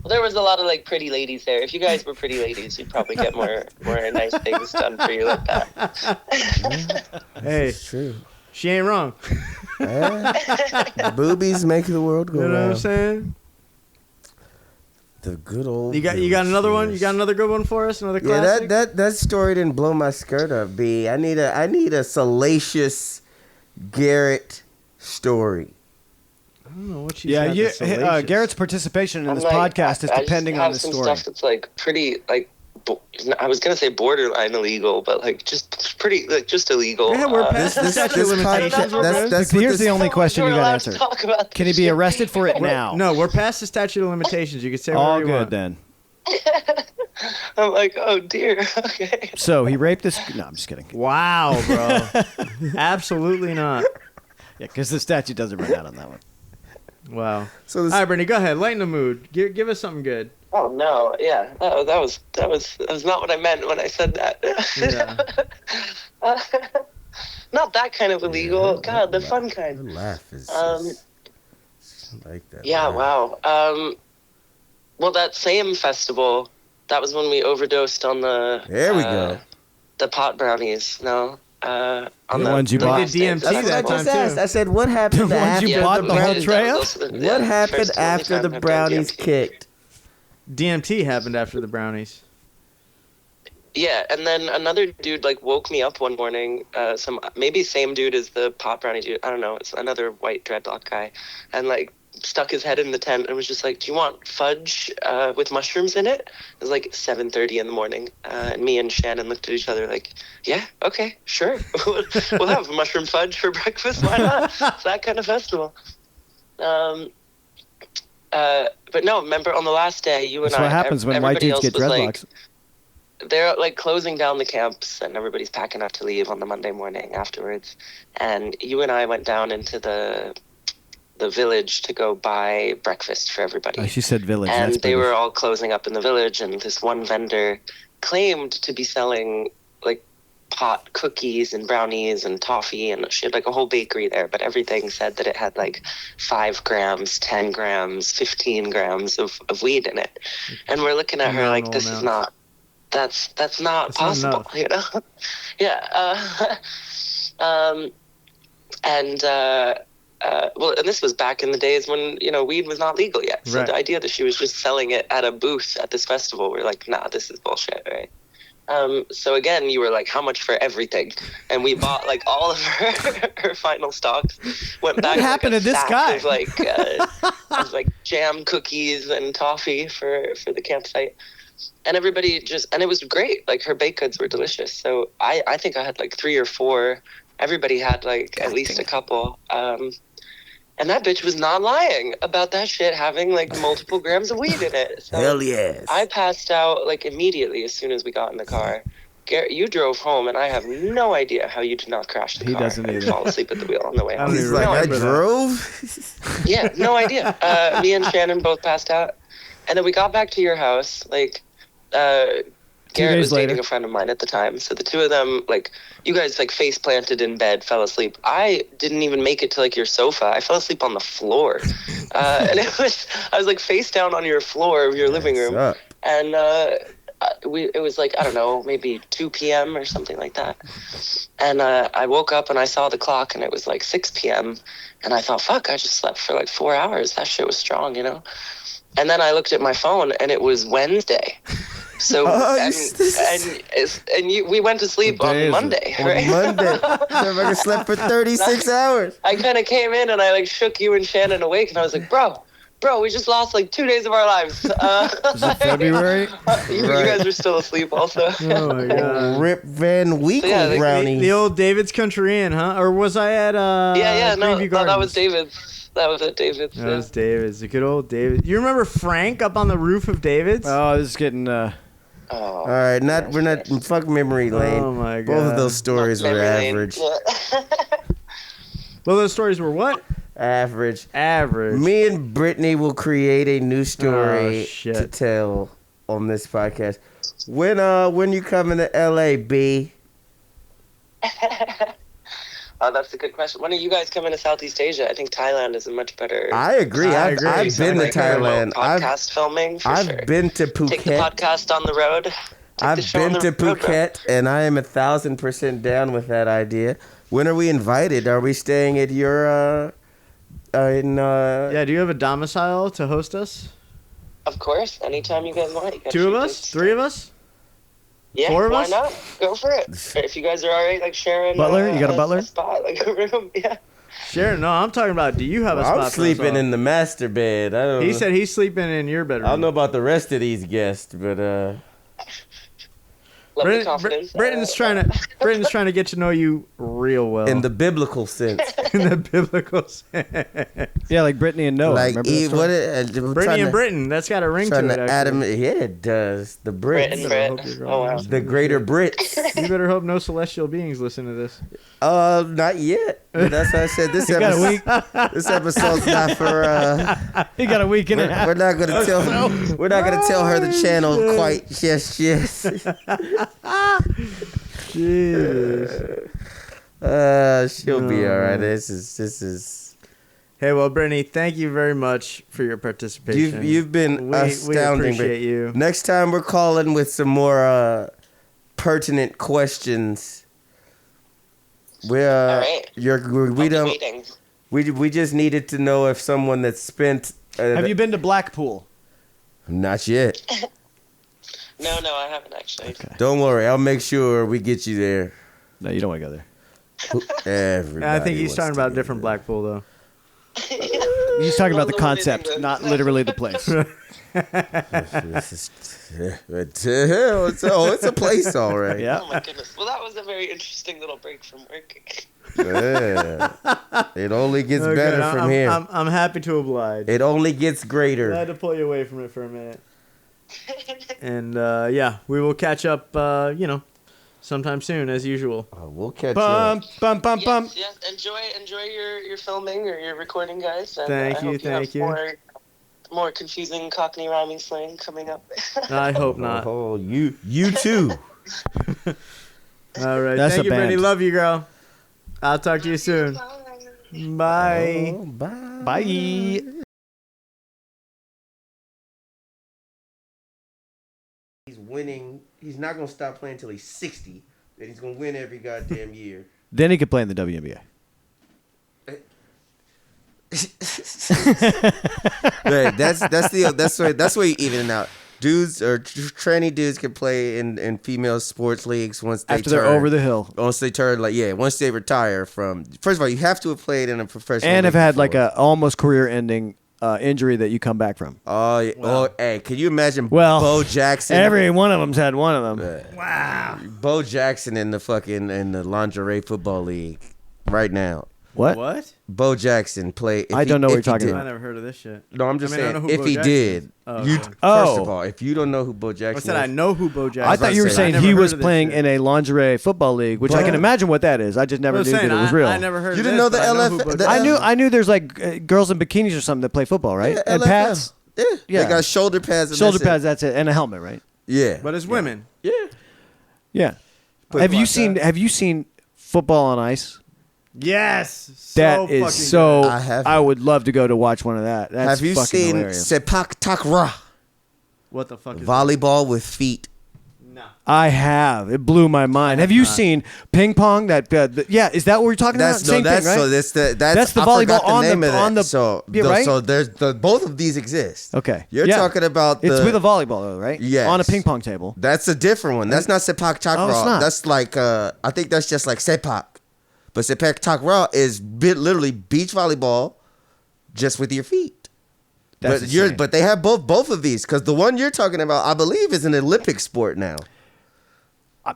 Well, there was a lot of like pretty ladies there. If you guys were pretty ladies, you'd probably get more nice things done for you like that. Hey, it's true. She ain't wrong. Boobies make the world go You know round. what I'm saying? The good old. You got another one? You got another good one for us? Another Yeah, classic? that story didn't blow my skirt up, B. I need a salacious Garrett story. I don't know what she's Yeah, Garrett's participation in this podcast is depending on the story. I just have some stuff that's like pretty like I was gonna say borderline illegal, but like just pretty like just illegal. Yeah, we're past the statute of limitations. Here's the only question you got to answer. Can he be shit. arrested for it now? No, we're past the statute of limitations. You can say All whatever you good want. then. I'm like, oh dear. Okay. So he raped this. No, I'm just kidding. Wow, bro. Absolutely not. Yeah, because the statute doesn't run out on that one. Wow. So All right, Brittany, go ahead. Lighten the mood. Give us something good. Oh no, yeah, that was not what I meant when I said that. Yeah. Not that kind of illegal. God, the fun kind. Your laugh is I like that. Yeah, laugh. wow. Well, that same festival, that was when we overdosed on the. There we go. The pot brownies. No. On The ones you bought. We did DMT That's what that I just time, asked. too. I said, what happened The ones after you bought the whole tray of? What happened after the brownies kicked? DMT happened after the brownies. Yeah, and then another dude like woke me up one morning. Maybe same dude as the pot brownie dude. I don't know. It's another white dreadlock guy, and like stuck his head in the tent and was just like, "Do you want fudge with mushrooms in it?" It was like 7:30 in the morning, and me and Shannon looked at each other like, "Yeah, okay, sure. We'll have mushroom fudge for breakfast. Why not? It's that kind of festival." But no, remember on the last day, you and That's what happens when white dudes get dreadlocks. They're like closing down the camps and everybody's packing up to leave on the Monday morning afterwards. And you and I went down into the village to go buy breakfast for everybody. Oh, she said village. And That's they British. were all closing up in the village, and this one vendor claimed to be selling like pot cookies and brownies and toffee and shit, like a whole bakery there, but everything said that it had like 5 grams, 10 grams, 15 grams of weed in it. And we're looking at her like, this is not, that's not possible, you know? Yeah. Well, and this was back in the days when, you know, weed was not legal yet. So the idea that she was just selling it at a booth at this festival, we're like, nah, this is bullshit, right? So again, you were like, how much for everything? And we bought like all of her final stocks. Went back. What happened to this guy? Of like jam cookies and toffee for the campsite. And everybody and it was great. Like her baked goods were delicious. So I think I had like 3 or 4. Everybody had like at least a couple. And that bitch was not lying about that shit having like multiple grams of weed in it. So Hell yes. I passed out like immediately as soon as we got in the car. Garrett, you drove home, and I have no idea how you did not crash the car. He doesn't either. Fall asleep at the wheel on the way home. He's like, I drove? Yeah, no idea. Me and Shannon both passed out. And then we got back to your house, like, Garrett was dating a friend of mine at the time. So the two of them, like, you guys, like, face planted in bed, fell asleep. I didn't even make it to, like, your sofa. I fell asleep on the floor. And I was, like, face down on your floor of your living room. Up? And it was, like, I don't know, maybe 2 p.m. or something like that. And I woke up and I saw the clock and it was, like, 6 p.m. And I thought, fuck, I just slept for, like, 4 hours. That shit was strong, you know? And then I looked at my phone and it was Wednesday. So we went to sleep on Monday, right? On Monday, I slept for 36 hours. I kind of came in and I like shook you and Shannon awake, and I was like, "Bro, bro, we just lost like 2 days of our lives. Is it February? You guys are still asleep also. Oh my god. Rip Van Winkle Yeah, brownies. The old David's Country Inn, huh? Or was I at Yeah, no, Greenview that Gardens? was David's. That was at David's. That was David's. The good old David. You remember Frank up on the roof of David's? Oh, this is getting. Oh, All right, we're not fuck memory lane. Oh my god. Both of those stories were average. Well, those stories were what? Average. Average. Me and Brittany will create a new story Oh, shit. to tell on this podcast. When you coming to LA, B? Oh, that's a good question. When are you guys coming to Southeast Asia? I think Thailand is a much better. I agree. I've been to like, Thailand. Podcast filming. For I've sure. been to Phuket. Take the podcast on the road. Take the I've show on been the to road, bro. Phuket, and I am 1,000% down with that idea. When are we invited? Are we staying at your Yeah, do you have a domicile to host us? Of course, anytime you guys want. You guys 2 of should us? just- 3 of us? Yeah, 4 of why us? not? Go for it. If you guys are all right, like sharing. Butler? You got a butler? A spot, like a room, yeah. Sharon, no, I'm talking about, do you have a spot I'm for us sleeping all? in the master bed. I don't He know. said he's sleeping in your bedroom. I don't know about the rest of these guests, but Love the confidence. Britain's trying to get to know you real well. in the biblical sense, in the biblical sense. Yeah, like Brittany and Noah. like Remember that story? Brittany and Britton, that's got a ring to trying it. to actually. Adam, yeah, it does. The Brit Brits, and I hope Brit. you're Oh, wow. wrong. the greater Brits. You better hope no celestial beings listen to this. Not yet. But that's why I said this got a week. This episode's not for. He got a week and a half. We're not gonna tell. We're not gonna tell her the channel quite. Yes. Jesus. She'll be all right. This is. Hey, well, Brittany, thank you very much for your participation. You've been we astounding. appreciate you. Next time we're calling with some more pertinent questions. All right. We I'll be don't. waiting. We just needed to know if someone that's spent. Have you been to Blackpool? Not yet. No, I haven't actually. Don't worry. I'll make sure we get you there. No, you don't want to go there. Everybody. I think he's wants talking to about a get different there. Blackpool, though. He's talking about the concept, not literally the place. This is, it's a place, all right. Yeah. Oh my goodness. Well, that was a very interesting little break from work. Yeah. It only gets Okay, better from here. I'm happy to oblige. It only gets I greater. had to pull you away from it for a minute. And, yeah, we will catch up, sometime soon, as usual. We'll catch Bum, up. bum, bum, bum. Yes. Enjoy your filming or your recording, guys. And, Thank I you, hope thank you. have more confusing Cockney rhyming slang coming up. I hope not. Oh, you too. All right. That's Thank a you, Brittany. band. Love you, girl. I'll talk to you soon. Bye. Oh, bye. Bye. He's winning. He's not gonna stop playing until he's 60. And he's gonna win every goddamn year. Then he could play in the WNBA. Right, that's where you even it out. Dudes or tranny dudes can play in female sports leagues once they After they're over the hill. Once they turn once they retire from. First of all, you have to have played in a professional. And league have had before. like a almost career-ending injury that you come back from. Oh, yeah. Wow. Oh, hey, can you imagine Well, Bo Jackson? Every one of them's had one of them. Wow. Bo Jackson in the lingerie football league right now. What? What? Bo Jackson play. I don't know what you're talking I about. never heard of this shit. No, I'm just I mean, I saying know who if Bo he Jackson did. is. Oh, You okay. first Oh. of all, if you don't know who Bo I Jackson said is, I know who Bo Jackson I is. thought you were I saying never he heard was of this playing shit. in a lingerie football league, which I can imagine what that is. I just never I was knew saying, that it was real. I never heard You of didn't this, know the but I LF who Bo the- Jackson is. I knew there's like girls in bikinis or something that play football, right? Yeah, And LFL. pads, Yeah, Yeah. they got shoulder pads. And shoulder that's it. pads, that's it, and a helmet, right? Yeah, But it's women. yeah. Yeah. Put Have it you like seen that. Have you seen football on ice? Yes. That So is fucking so. I haven't. I would love to go to watch one of that. That's Have you fucking seen hilarious. sepak takraw? good. What the fuck is Volleyball with feet. that? No. I have. It blew my mind. Have you seen ping pong? Yeah, is that what we're talking That's about? Same that's thing, right? so that's the That's the I volleyball forgot the on name the- of that. on the- so yeah, right? so there's both of these exist. Okay. You're Yeah. talking about It's the, with a volleyball, though, right? Yes. On a ping pong table. That's a different one. That's not sepak takraw. Oh, it's not. That's like I think that's just like sepak. But sepak takraw is literally beach volleyball, just with your feet. But they have both of these because the one you're talking about, I believe, is an Olympic sport now.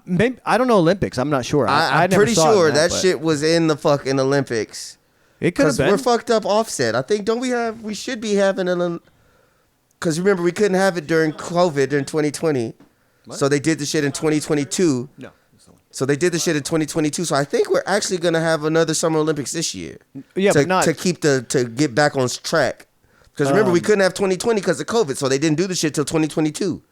Maybe I don't know Olympics. I'm not sure. I'm never pretty saw it sure in that shit was in the fucking Olympics. It could have been. We're fucked up offset. I think we should be having because remember we couldn't have it during COVID during 2020. What? So they did the shit in 2022. No. So they did the shit in 2022. So I think we're actually gonna have another Summer Olympics this year. Yeah, but not to get back on track. Because remember we couldn't have 2020 because of COVID, so they didn't do the shit till 2022.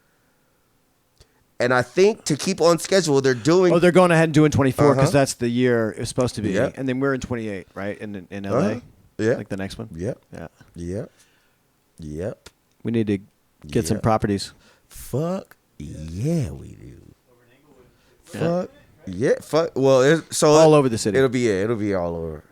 And I think to keep on schedule, they're doing. Oh, they're going ahead and doing 24 because that's the year it's supposed to be. Yep. And then we're in 28, right? In LA. Yeah. Like the next one. Yep. Yeah. Yep. We need to get some properties. Fuck yeah, we do. Fuck yeah. Fuck. Well, all over the city. It'll be all over.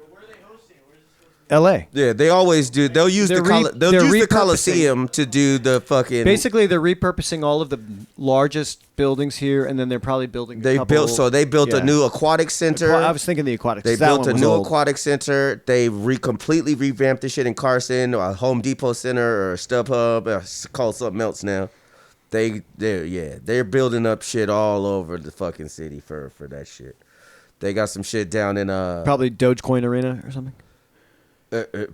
L.A. Yeah, they always do. They'll use the Coliseum to do the fucking. Basically, they're repurposing all of the largest buildings here, and then they're probably building. They built a new aquatic center. I was thinking the aquatics. They built a new aquatic center. They completely revamped the shit in Carson, or a Home Depot Center, or a StubHub. It's called something else now. They're building up shit all over the fucking city for that shit. They got some shit down in probably Dogecoin Arena or something.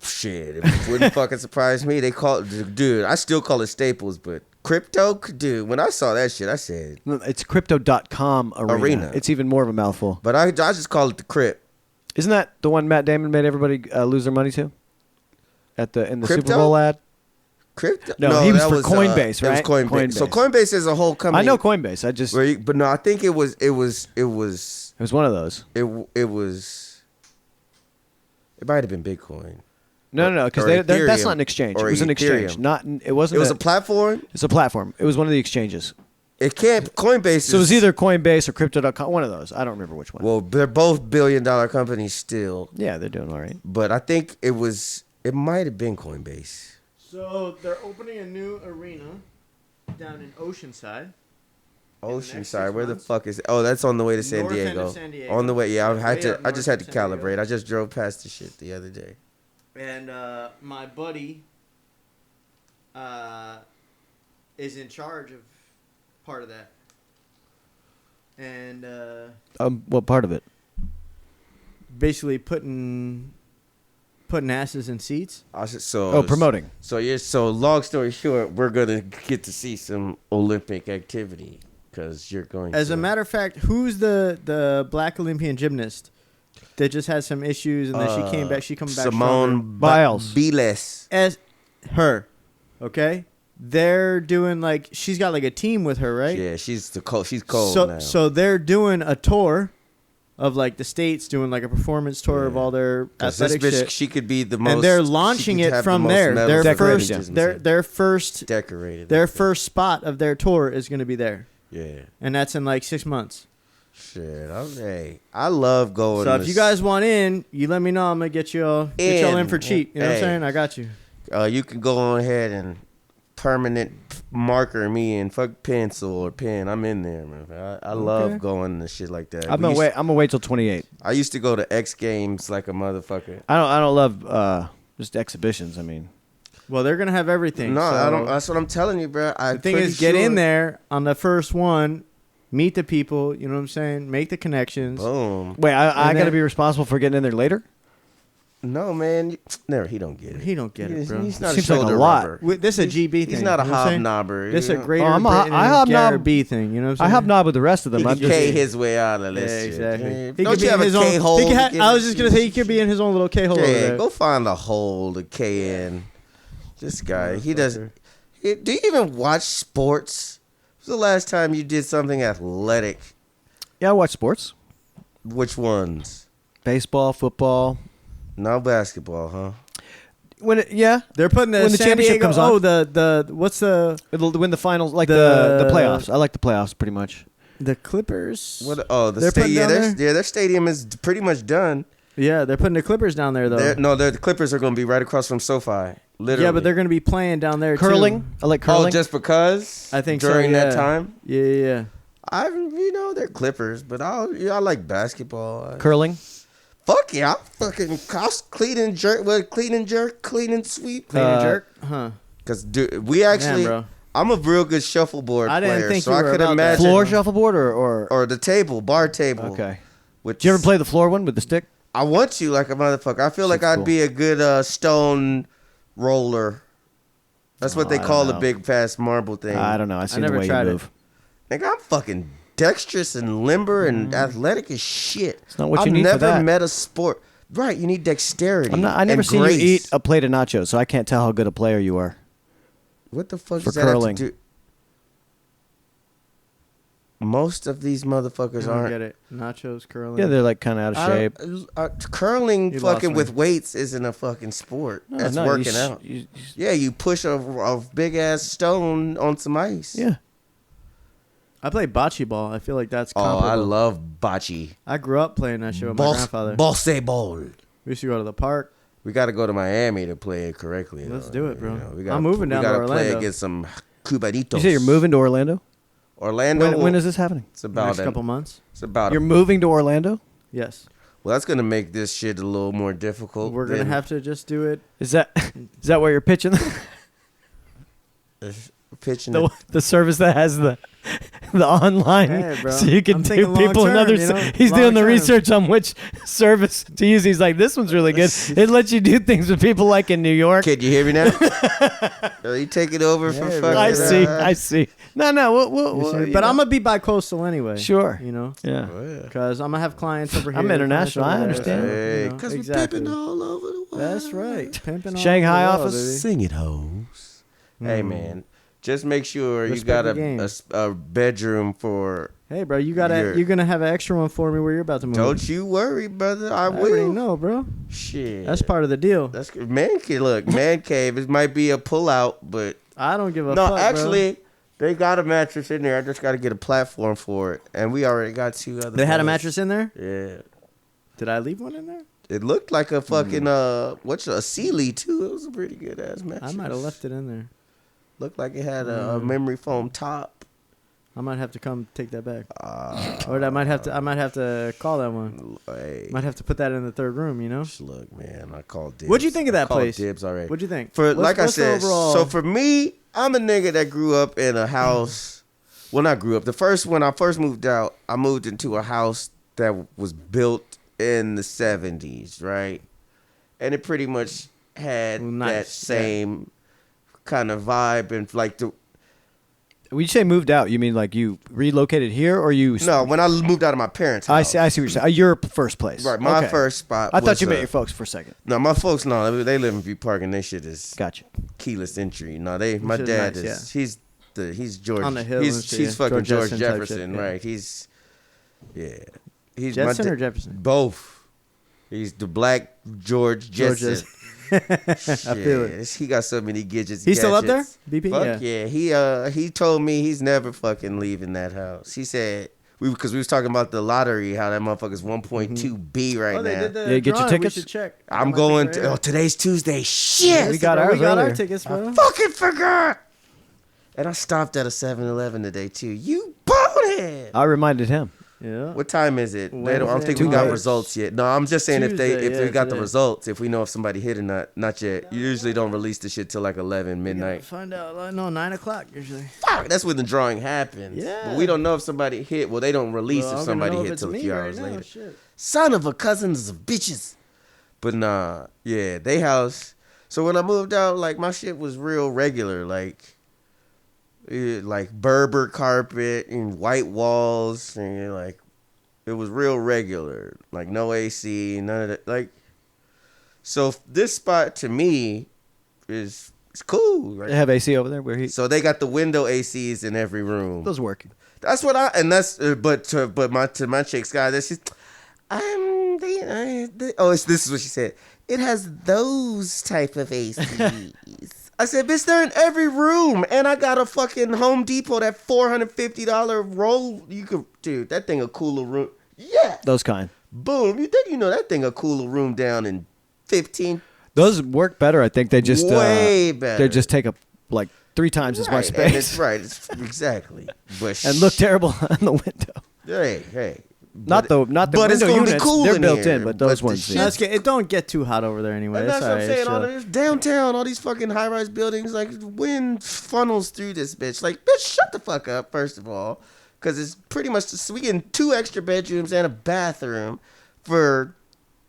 Shit, it wouldn't fucking surprise me. They call it, dude, I still call it Staples, but crypto, dude, when I saw that shit, I said. It's crypto.com arena. It's even more of a mouthful. But I just call it the Crypt. Isn't that the one Matt Damon made everybody lose their money to? In the Crypto? Super Bowl ad? Crypto? No, he was for Coinbase, right? It was Coinbase. So Coinbase is a whole company. I know Coinbase. But no, I think it was one of those. It might have been Bitcoin. No, because that's not an exchange. It was an exchange. It wasn't. It was a platform. It's a platform. It was one of the exchanges. It can't. Coinbase. So it was either Coinbase or Crypto.com. One of those. I don't remember which one. Well, they're both billion-dollar companies still. Yeah, they're doing all right. But I think it might have been Coinbase. So they're opening a new arena down in Oceanside. Oceanside, where the fuck is it? Oh, that's on the way to San Diego. On the way, yeah. I just had to calibrate. I just drove past the shit the other day. And my buddy is in charge of part of that. And what part of it? Basically putting asses in seats. Promoting. So long story short, we're gonna get to see some Olympic activity. Because you're going. As a matter of fact, who's the black Olympian gymnast that just had some issues and then she came back? She comes back. Simone Biles. Biles. As her, okay. They're doing she's got a team with her, right? Yeah, she's cold now. So they're doing a tour of the states, doing a performance tour of all their athletic shit. She could be the most. And they're launching it from there. Their first decorated. Their first spot of their tour is going to be there. Yeah. And that's in 6 months. Shit. I love going. So if you guys want in, you let me know. I'm going to get y'all in for cheap. You know what I'm saying? I got you. You can go on ahead and permanent marker me and fuck pencil or pen. I'm in there, man. I love going to shit like that. I'm gonna wait till 28. I used to go to X Games like a motherfucker. I don't love just exhibitions. I mean. Well, they're gonna have everything. No, I don't. That's what I'm telling you, bro. The thing is, get in there on the first one, meet the people. You know what I'm saying? Make the connections. Boom. Wait, I got to be responsible for getting in there later? No, man. He don't get it. He don't get it, bro. He's not Seems a shoulder rubber. This is a GB thing. He's not a hobnobber. This is a greater I hobnob B thing. You know what I'm saying? I hobnob with the rest of them. He can K his way out of this. Yeah, exactly. Shit. Don't you have a K hole? I was just gonna say he could be in his own little K hole. Yeah, go find a hole to K in. This guy, he doesn't. Do you even watch sports? When's the last time you did something athletic? Yeah, I watch sports. Which ones? Baseball, football. No basketball, huh? They're putting the championship comes on. Oh, when the finals, the playoffs. I like the playoffs pretty much. The Clippers. Their stadium is pretty much done. Yeah, they're putting the Clippers down there though. The Clippers are going to be right across from SoFi. Literally. Yeah, but they're going to be playing down there curling. too. I like curling. Oh, just because? I think during that time. Yeah. They're Clippers, but I like basketball. Curling. Fuck yeah, I'll clean and jerk, clean and sweep. Clean and jerk, huh? Because we actually, Damn, bro. I'm a real good shuffleboard I didn't player, think so you I were could about that. imagine. Floor shuffleboard or Or the bar table. okay. Which, Did you ever play the floor one with the stick? I want to like a motherfucker. I feel like Shit's I'd cool. be a good stone roller. That's what they I don't call the know. big fast marble thing. I don't know. I seen never the way you tried it. move. Nigga, I'm fucking dexterous and limber and athletic as shit. It's not what you I've need for never that. met a sport. Right, you need dexterity. I never and seen grace. you eat a plate of nachos, so I can't tell how good a player you are. What the fuck for does that have curling. to do? Most of these I motherfuckers don't aren't. get it. Nachos, curling. Yeah, they're like kind of out of shape. Curling You lost fucking me. with weights isn't a fucking sport. No, That's no, you working sh- out. you- Yeah, you push a big ass stone on some ice. yeah. I play bocce ball. I feel like that's Oh, comparable. I love bocce. I grew up playing that shit with my grandfather. Bosse ball. We used to go to the park. We got to go to Miami to play it correctly. Let's though. do it, bro. We gotta, I'm moving down we to gotta play Orlando. against some Cubanitos. You say you're moving to Orlando? Orlando. When is this happening? It's about Next couple months. It's about. You're moving to Orlando? Yes. Well, that's gonna make this shit a little more difficult. We're gonna than have to just do it. Is that where you're pitching pitching. the service that has the online, Hey, bro. so you can I'm do thinking people long another. term, you know? He's Long doing the term. research on which service to use. He's like, this one's really good. It lets you do things with people like in New York. Can you hear me now? Are you taking over for Yeah, fucking? bro. I see. No, But I'm gonna be bi-coastal anyway. Sure. You know, Yeah. Oh, yeah. because I'm gonna have clients over here. I'm clients international, over I there, understand. so, Hey, you know, because exactly. we're pimping all over the world. That's right. Pimping all Shanghai over the world, office? Sing it, hoes. Hey, man. Just make sure you Respect got the game. a bedroom for. baby. Hey, bro, you're gonna have an extra one for me where you're about to move. Don't you worry, brother. I I already will. know, bro. Shit. That's part of the deal. That's good. Man cave. Look, man cave. It might be a pullout, but I don't give a no, fuck, actually, they got a mattress in there. I just got to get a platform for it, and we already got 2 other. bro. They had a fellas. mattress in there. Yeah, Did I leave one in there? it looked like a fucking a Sealy too. It was a pretty good ass mattress. I might have left it in there. Looked like it had a memory foam top. I might have to come take that back. Or I might have to call that one. Hey, Might have to put that in the third room, you know? just look, man. I called dibs. What'd you think of I that called place? Dibs already. What'd you think? For What's- like I what's the said, overall- so for me, I'm a nigga that grew up in a house. Well, not grew up. When I first moved out, I moved into a house that was built in the 70s, right? And it pretty much had Well, nice, that same kind of vibe and like the. When you say moved out, you mean like you relocated here, or you? No, when I moved out of my parents' house. I see what you're saying. Your first place. Right, my Okay. first spot. I thought was, you met your folks for a second. No, my folks, no, they live in View Park, and they shit is Gotcha. keyless entry. No, my Which is dad nice, is he's George. On the hill He's and shit, he's yeah. fucking George George Jefferson type shit, Jefferson, yeah. right? He's he's Jetson my or Jefferson? Both. He's the black George Jetson. I feel it. He got so many gadgets. He's still up there? gadgets. BP? Fuck yeah. He told me he's never fucking leaving that house. He said because we was talking about the lottery, how that motherfucker's 1.2 B right Oh, they now. did the Yeah, get your drawing. tickets? We should check. I'm My going tickets to. right Oh, here. today's Tuesday. Shit. Yes, We got bro, ours We got our earlier. tickets, bro. Fucking forgot. And I stopped at a 7-Eleven today too. You bonehead. I reminded him. Yeah. What time is it? I don't think we Tuesday. got results yet. No, I'm just saying Tuesday, if yeah, we got the today. results, if we know if somebody hit or not. Not yet. You usually don't release the shit till like 11 midnight. Find out. No, 9 o'clock usually. Fuck, that's when the drawing happens. Yeah. But we don't know if somebody hit. Well, they don't release Well, if I'm somebody gonna know hit if till a it's few me hours right now, later. shit. Son of a cousins of bitches. But nah, yeah, they house. So when I moved out, like my shit was real regular, like Berber carpet and white walls, and like it was real regular, like no AC, none of that. Like, so this spot to me is it's cool, right? They have AC over there where he. So they got the window ACs in every room. Those working. That's what to my chick's guy, this is this is what she said. It has those type of ACs. I said, bitch, they're in every room, and I got a fucking Home Depot that $450 roll. Dude, that thing a cooler room. Yeah, Those kind. boom. That thing a cooler room down in 15. Those work better. I think they just way better. They just take up like 3 times as much Right, and space. it's right. It's exactly. But And look terrible on the window. Hey, Not the but it's window gonna be units. cool They're in built here. in, but those But the ones. shit- Yeah. It don't get too hot over there anyway. And that's what I'm It's saying. All chill. this downtown, all these fucking high-rise buildings, like wind funnels through this bitch. Like, bitch, shut the fuck up. First of all, because it's pretty much we getting 2 extra bedrooms and a bathroom for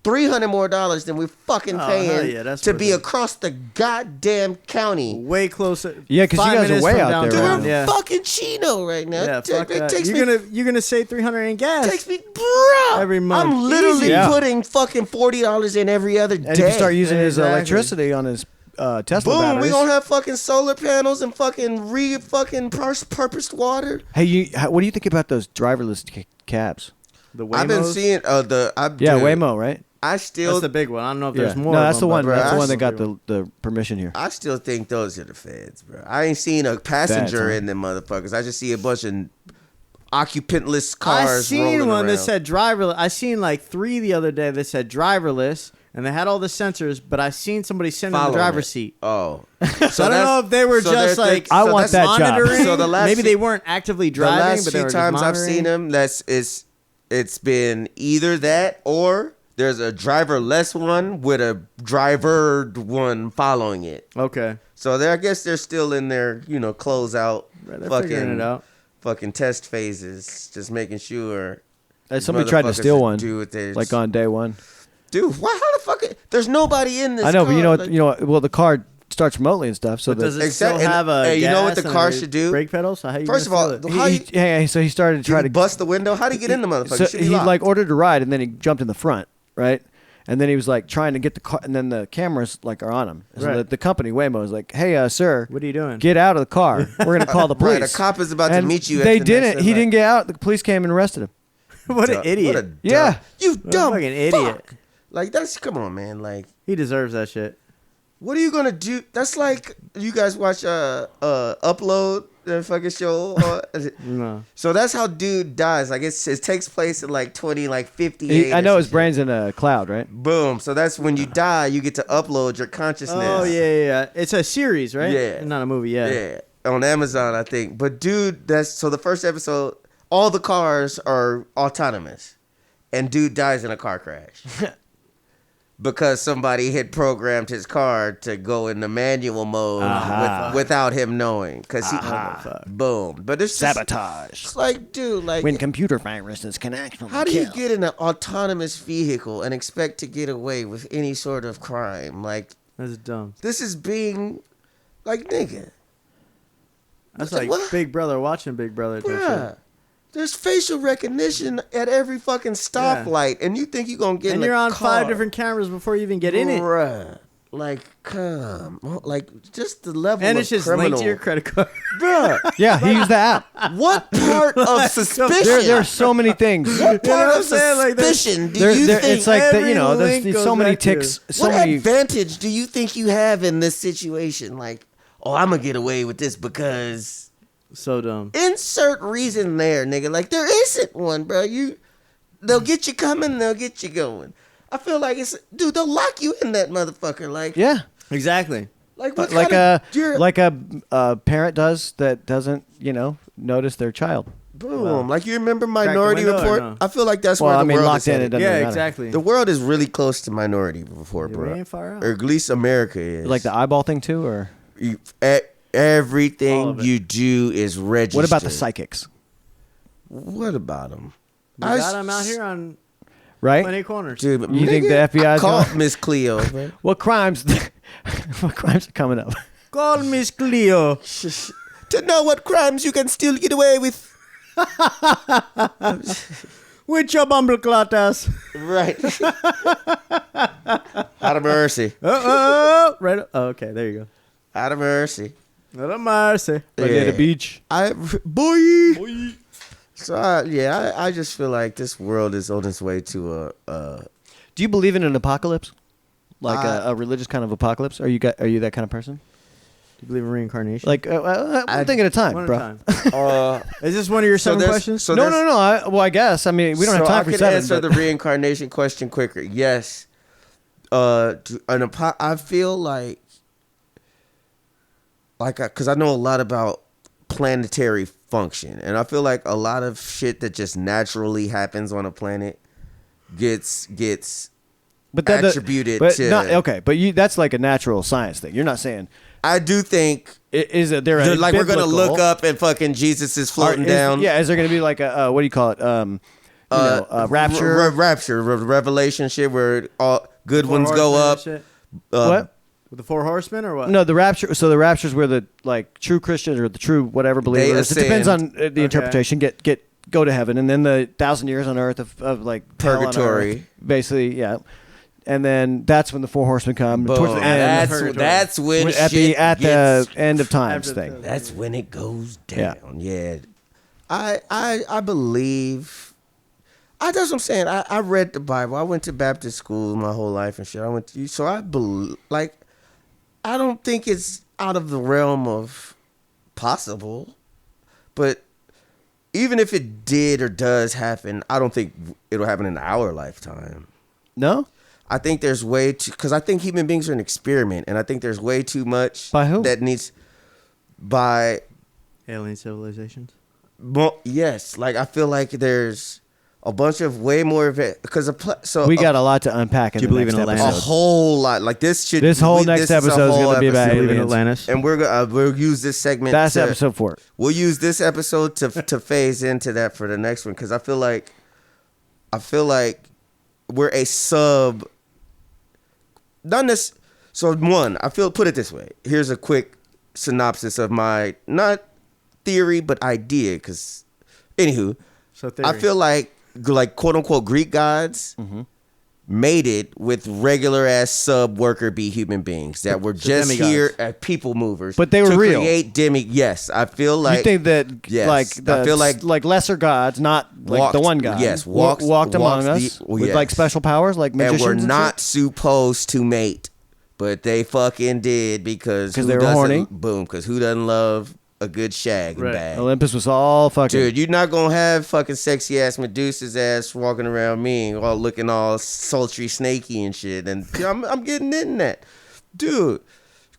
$300 more than we're fucking Oh, paying hell yeah, that's to worth be it. across the goddamn county. Way closer. Yeah, 'cause you 5 guys are minutes way from out there Dude, right downtown. now. Yeah. fucking Chino right now. Yeah, It fuck that. takes You're gonna save $300 in gas. takes me, bro. Every month. I'm literally Easy. Yeah. putting fucking $40 in every other day. And if you start using his Exactly. electricity on his Tesla Boom, batteries. we gonna have fucking solar panels and fucking purposed water. Hey, what do you think about those driverless cabs? The Waymos. I've been seeing Yeah, dude, Waymo, right? I still That's the big one. I don't know if Yeah. there's more. No, of that's the them, one. but That's the I one that saw got the permission here. I still think those are the feds, bro. I ain't seen a passenger huh? in them motherfuckers. I just see a bunch of occupantless I cars. seen rolling one that around. said driverless. I seen like 3 the other day that said driverless, and they had all the sensors. But I seen somebody sitting in the Following driver's it. seat. Oh, So I don't know if they were just like I want that's that job. monitoring. So the last Maybe few- they weren't actively The driving, last but they few were times just I've monitoring. seen them, it's been either that or there's a driverless one with a driver one following it. Okay, So I guess they're still in their, close out right, they're figuring it out. fucking test phases, just making sure. Somebody tried to motherfuckers steal one, do what they- like on day one. Dude, why? How the fuck? There's nobody in this. I know, but car. you know what? Like, Well, the car starts remotely and stuff. So But does it Exact- still have a hey, you know what gas the and car a should do? Brake pedals. So how you First gonna of all, steal it? how you so he started to try to bust the window? How would he get in the motherfucker? So he like ordered a ride and then he jumped in the front, right? And then he was like trying to get the car, and then the cameras like are on him. So Right. the company Waymo is like, "Hey, sir, What are you doing? get out of the car. We're gonna call the police." Right, a cop is about to And meet you. They at the didn't. next He red didn't get out. The police came and arrested him. What an light. idiot! What a dumb, Yeah. you What a dumb fucking idiot. fuck. Like come on, man. Like, He deserves that shit. what are you gonna do? That's like you guys watch Upload, the fucking show. No. So that's how dude dies. Like it takes place in like 58. I know or his some brain's in a cloud, right? shit. Boom. So that's when you die, you get to upload your consciousness. Oh yeah. It's a series, right? Yeah. Not a movie. Yeah. Yeah, on Amazon, I think. But dude, so the first episode, all the cars are autonomous, and dude dies in a car crash because somebody had programmed his car to go into manual mode without him knowing. Because he, boom. But it's just, Sabotage. it's like, dude, like, When computer viruses can actually how do you kill. get in an autonomous vehicle and expect to get away with any sort of crime? Like, That's dumb. this is being, like, nigga. That's What? like Big Brother watching Big Brother. type Bruh, shit. there's facial recognition at every fucking stoplight, and you think you're gonna get And in you're a on car. 5 different cameras before you even get in it. Bruh. Like, come on. Like, just the level And of it's just criminal. linked to your credit card. Bruh, Yeah, he used the app. what part of suspicion? There are so many things. what You know part what of I'm saying? Like, there's- suspicion do you think? It's like every there's link so goes many back to ticks. So what many. advantage do you think you have in this situation? Like, oh, I'm gonna get away with this because So dumb. insert reason there, nigga. Like, there isn't one, bro. They'll get you coming, they'll get you going. I feel like dude, they'll lock you in that motherfucker. Like, Yeah, Exactly. like what like kind a of, like a parent does that doesn't notice their child. boom. Like, you remember Minority window or Report? no? I feel like that's Well, where I the mean, world locked is in, headed. it doesn't Yeah, really matter. exactly. The world is really close to Minority Report, Yeah, bro. we ain't far out. Or at least America is. Like the eyeball thing too, or All everything of it. you do is registered. what about the psychics? What about them? We got him out here on Right? plenty of corners. Dude, You think the FBI I is called going- Miss Cleo, man. What crimes? What crimes are coming up? Call Miss Cleo. To know what crimes you can still get away with. With your bumbleclot ass. Right. Out of mercy. Right. Oh, okay, there you go. Out of mercy. Little mercy. Like at the beach. Boy. So, I just feel like this world is on its way to a Do you believe in an apocalypse? Like I- a religious kind of apocalypse? Are you that kind of person? Do you believe in reincarnation? Like one thing at a time, One bro. at a time. Is this one of your so 7 there's- questions? so No, there's- no. I guess. I mean, we don't have time for I can 7. answer but- the reincarnation question quicker. Yes. I feel like because I know a lot about planetary function, and I feel like a lot of shit that just naturally happens on a planet gets attributed to. That's like a natural science thing. You're not saying. I do think is it there like we're gonna look up and fucking Jesus is floating down. Yeah, is there gonna be like a what do you call it? Rapture, revelation shit where all good ones go up. What? With the 4 horsemen or what? No, the rapture. So the rapture's where the like true Christians or the true whatever believers. It depends on the interpretation. Go to heaven, and then the 1,000 years on earth of like purgatory, basically. Yeah, and then that's when the 4 horsemen come. Boom. Towards the end, that's when at the end of times thing. That's when it goes down. Yeah. I believe. That's what I'm saying. I read the Bible. I went to Baptist school my whole life and shit. So I believe, like, I don't think it's out of the realm of possible, but even if it did or does happen, I don't think it'll happen in our lifetime. No? I think there's way too, because I think human beings are an experiment, and I think there's way too much. By who? That needs, by alien civilizations. Well, yes, like I feel like there's a bunch of way more of it because we got a lot to unpack in do you the believe next in episode. Atlantis? A whole lot. Like this whole next episode is going to be about aliens. Atlantis, and we'll use this segment. That's episode 4. We'll use this episode to phase into that for the next one because I feel like we're a sub. Not this. So put it this way. Here's a quick synopsis of my not theory but idea. Because anywho, I feel like quote unquote Greek gods mated with regular ass sub worker bee human beings that were just demigods. here as people movers, but they were to real. Create yes, I feel like you think that I feel like lesser gods, not like the one god. Yes, walked among us with like special powers, like magicians. And we're not supposed to mate, but they fucking did because they were horny. Boom, because who doesn't love a good shag and bag? Olympus was all fucking. Dude, you're not gonna have fucking sexy ass Medusa's ass walking around me, all looking all sultry, snaky and shit. And I'm getting in that, dude.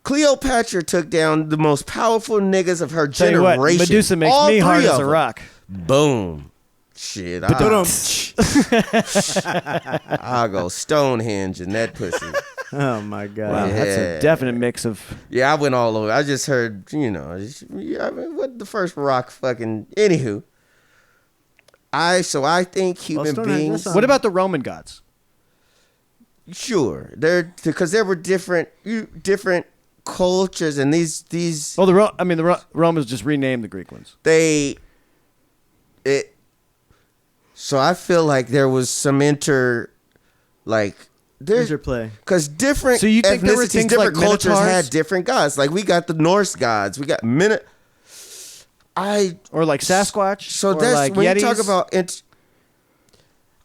Cleopatra took down the most powerful niggas of her generation. What, Medusa makes all me hard three as of a them. rock. Boom. Shit, I'll go Stonehenge in that pussy. Oh my god! Wow, that's a definite mix of. Yeah, I went all over. I just heard, what the first rock fucking. Anywho, I think human beings. What about the Roman gods? Sure, because there were different cultures, and these. Well, the Romans just renamed the Greek ones. So I feel like there was some interplay. Because different ethnicities, different cultures had different gods. Like we got the Norse gods, we got or like Sasquatch. So or that's like when Yetis. you talk about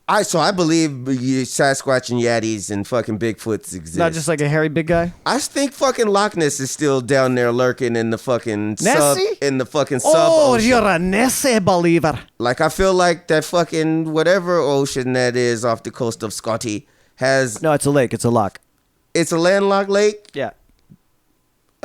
I believe Sasquatch and Yetis and fucking Bigfoots exist. Not just like a hairy big guy. I think fucking Loch Ness is still down there lurking in the fucking sub. Oh, you're a Nessie believer. Like I feel like that fucking whatever ocean that is off the coast of Scotty has. No, it's a lake. It's a loch. It's a landlocked lake. Yeah.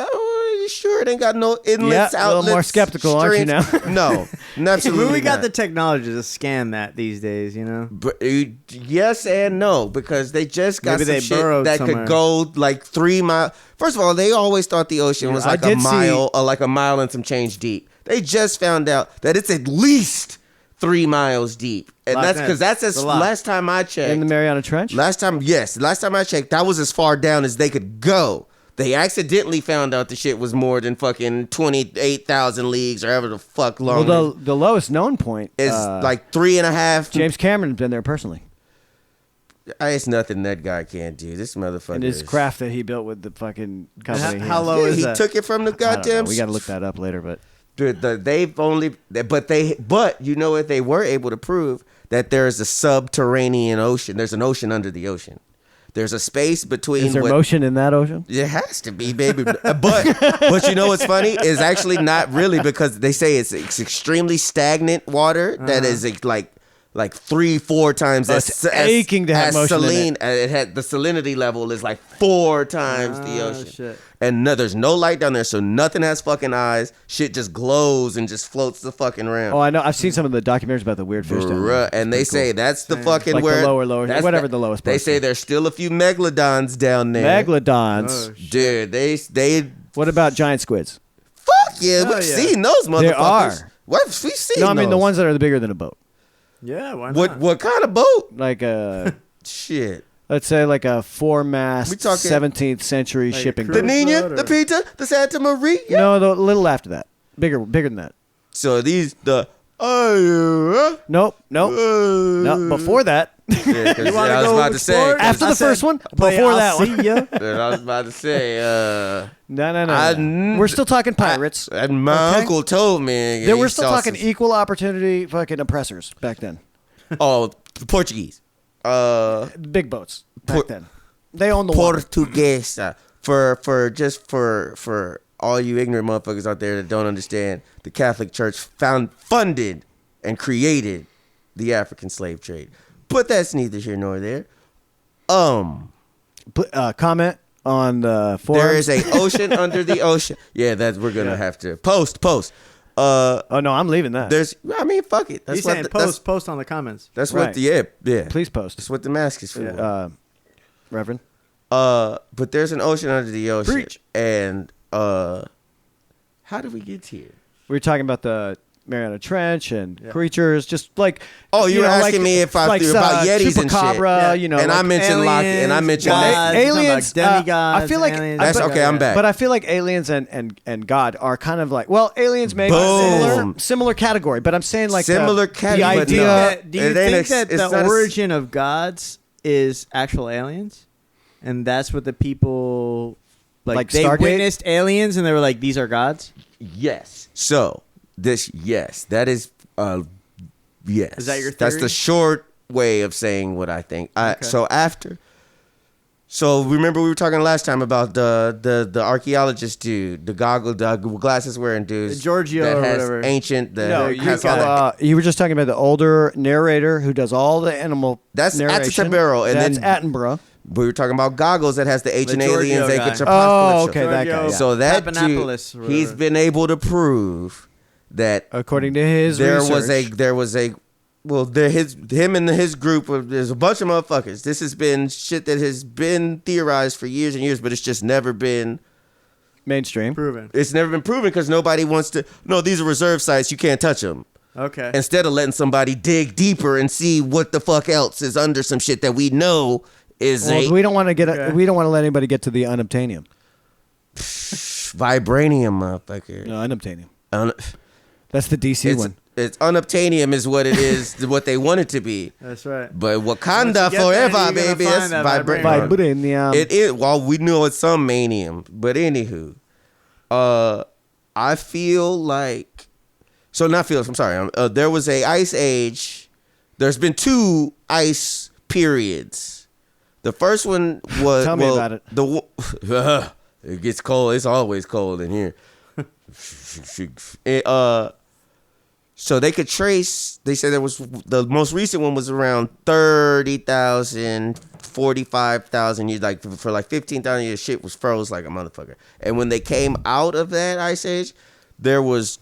Oh, you sure it ain't got no inlets, outlets? A little more skeptical, aren't you now? No, absolutely. We got not. the technology to scan that these days, But yes and no, because they just got some shit that somewhere. could go like 3 miles. First of all, they always thought the ocean was like a mile and some change deep. They just found out that it's at least 3 miles deep, and that's because last time I checked in the Mariana Trench. Last time I checked, that was as far down as they could go. They accidentally found out the shit was more than fucking 28,000 leagues or however the fuck long. Well, the lowest known point is like 3.5. James Cameron's been there personally. It's nothing that guy can't do. This motherfucker. And his craft that he built with the fucking company. How low is that? He took it from the goddamn. We got to look that up later, but. Dude, but you know what? They were able to prove that there is a subterranean ocean. There's an ocean under the ocean. There's a space between. Is there motion in that ocean? It has to be, baby. But you know what's funny is actually not really, because they say it's extremely stagnant water that is like like 3-4 times it's aching to have motion in it. It had the salinity level is like 4 times the ocean. Shit. And there's no light down there, so nothing has fucking eyes. Shit just glows and just floats the fucking around. Oh, I know. I've seen some of the documentaries about the weird fish down there. And they say that's the fucking like where the lower, whatever the lowest part. They say there's still a few megalodons down there. Megalodons. Oh, Dude, they What about giant squids? fuck yeah, Oh, we've yeah. seen those motherfuckers. There are. What we've seen? No, I mean the those. ones that are bigger than a boat. Yeah, why not? What kind of boat? Like a, Shit. let's say like a 4-mast We talking- 17th century Like a shipping cruise The boat. Nina, boat or- the Pita, the Santa Maria. No, the little after that. Bigger than that. So these the Nope. No, before that. Yeah, 'cause You wanna I was go about to say. explore? 'cause After I the said, first one, "Boy, before I'll that one. see ya." I was about to say. No. We're still talking pirates. And my Okay. uncle told me. There he we're still saw talking some- equal opportunity fucking oppressors back then. Oh, the Portuguese. Big boats back Por- then. They own the water. Portuguese. For all you ignorant motherfuckers out there that don't understand, the Catholic Church funded and created the African slave trade. But that's neither here nor there. Comment on the forum. There is a ocean under the ocean. Yeah, we're gonna have to post. Oh no, I'm leaving that. I mean, fuck it. That's He's what saying that's, post on the comments. that's Right. what the yeah. Please post. That's what the mask is for. Reverend. But there's an ocean under the ocean. Preach. And how did we get here? We were talking about the Mariana Trench and creatures, just like Oh, you were know, asking me if I threw about Yetis and shit. Chupacabra, Yeah. you know, And I like mentioned Loki, and I mentioned gods, aliens, demigods. I feel like aliens. That's okay. I'm back. But I feel like aliens and God are kind of like, well, aliens maybe Boom. similar category, but I'm saying like Similar the category, but idea. no. Do you It ain't think ex- that it's the not a- origin of gods is actual aliens, and that's what the people Like they Stargate? witnessed aliens and they were like, these are gods? Yes. So that is yes. Is that your That's theory? the short way of saying what I think. So remember we were talking last time about the archaeologist dude, the glasses wearing dude, Giorgio that or has whatever. ancient. No, has all that. you were just talking about the older narrator who does all the animal. That's narration. Attenborough, and That's then Attenborough. we were talking about goggles that has the ancient Giorgio aliens. They guy. get your Oh, apocalypse. okay, that guy. Giorgio. Yeah. So that Papadopoulos or dude, he's whatever. been able to prove that According to his there research. was a well him and his group there's a bunch of motherfuckers. This has been shit that has been theorized for years and years, but it's just never been mainstream. Proven. it's never been proven because nobody wants to. No, these are reserve sites, you can't touch them. Okay. Instead of letting somebody dig deeper and see what the fuck else is under some shit that we know is Well, a we don't want to get. Okay. We don't want to let anybody get to the unobtainium. vibranium motherfucker. No, unobtainium. Un- That's the DC one. it's unobtainium is what it is, what they want it to be. That's right. But Once Wakanda you get there, forever, you're gonna baby. find It's that vibranium. Vibranium. It is. Well, we know it's some manium, but anywho, I feel like. So not feel. I'm sorry. There was a ice age. There's been 2 ice periods. The first one was. Tell me about it. It gets cold. It's always cold in here. So they could trace. They said there was the most recent one was around 30,000, 45,000 years. Like for like 15,000 years, shit was froze like a motherfucker. And when they came out of that ice age, there was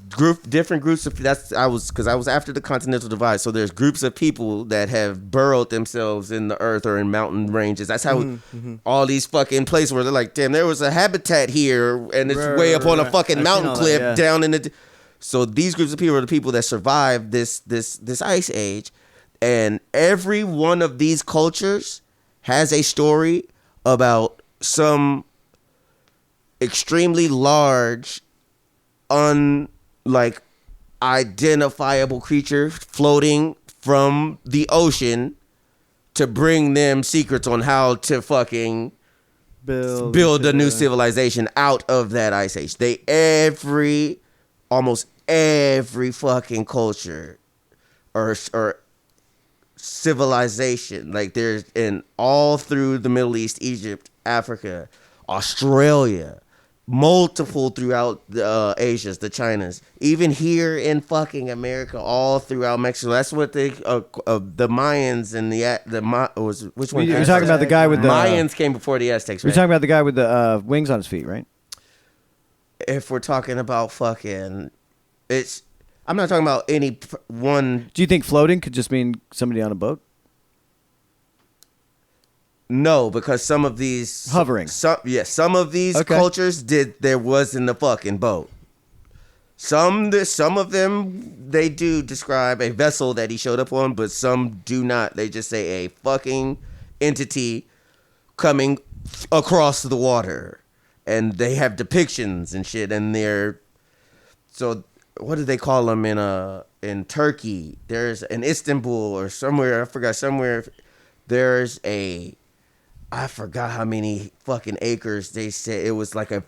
different groups of. I was after the continental divide. So there's groups of people that have burrowed themselves in the earth or in mountain ranges. That's how all these fucking places where they're like, damn, there was a habitat here, and it's way up on a fucking I've mountain seen all cliff that, yeah. down in the. So these groups of people are the people that survived this ice age, and every one of these cultures has a story about some extremely large, identifiable creature floating from the ocean to bring them secrets on how to fucking build a new civilization out of that ice age. Almost every fucking culture or civilization, like there's in all through the Middle East, Egypt, Africa, Australia, multiple throughout the Asia's, the Chinas, even here in fucking America, all throughout Mexico. That's what they the Mayans and which one? You're talking about the guy with the Mayans came before the Aztecs. Right? You're talking about the guy with the wings on his feet, right? If we're talking about fucking, I'm not talking about any one. Do you think floating could just mean somebody on a boat? No, because some of these hovering. Some of these cultures there was in the fucking boat. Some of them they do describe a vessel that he showed up on, but some do not. They just say a fucking entity coming across the water, and they have depictions and shit. And so what do they call them in Turkey? There's in Istanbul or somewhere I forgot somewhere. There's I forgot how many fucking acres they said. It was like at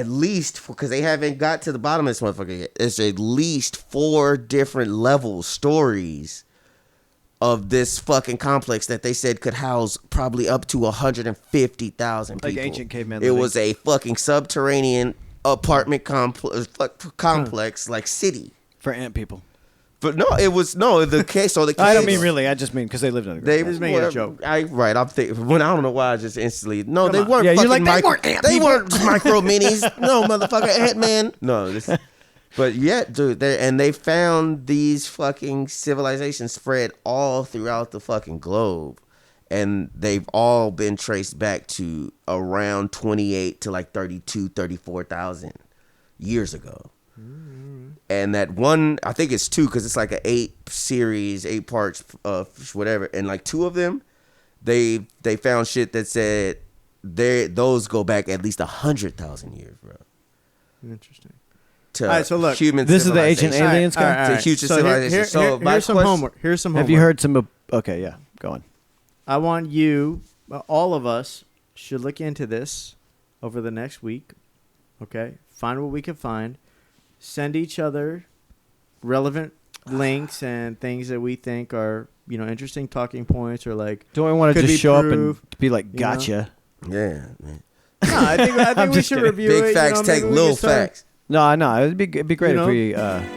least, because they haven't got to the bottom of this motherfucker yet. It's at least 4 different level stories of this fucking complex that they said could house probably up to 150,000 people. Like ancient caveman. It was a fucking subterranean apartment complex like city. For ant people. But the case. So the kids, I don't mean really. I just mean because they lived underground. They just making a joke. I'm thinking. When I don't know why I just instantly. No, they weren't. Yeah, fucking you're like they weren't micro minis. No, motherfucker, Ant-Man. No, but yet, dude, they found these fucking civilizations spread all throughout the fucking globe, and they've all been traced back to around 28 to like 32, 34,000 years ago. And that one, I think it's 2 because it's like an 8 parts of whatever. And like 2 of them, they found shit that said those go back at least 100,000 years, bro. Interesting. All right, so look, human this is the ancient aliens guy. To human civilization. Here's some homework. Here's some homework. Have you heard some? Okay, yeah, go on. I want you, all of us, should look into this over the next week. Okay, find what we can find. Send each other relevant links and things that we think are, interesting talking points or like. Don't we want to just show up and be like, gotcha? Yeah, man. No, I think we should review it. Big facts take little facts. No, it'd be great if we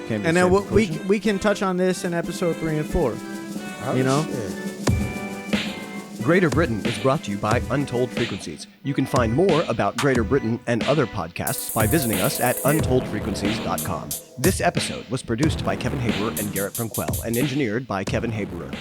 came to and then we can touch on this in episode 3 and 4. Shit. Greater Britain is brought to you by Untold Frequencies. You can find more about Greater Britain and other podcasts by visiting us at untoldfrequencies.com. This episode was produced by Kevin Haberer and Garrett Pronquell and engineered by Kevin Haberer.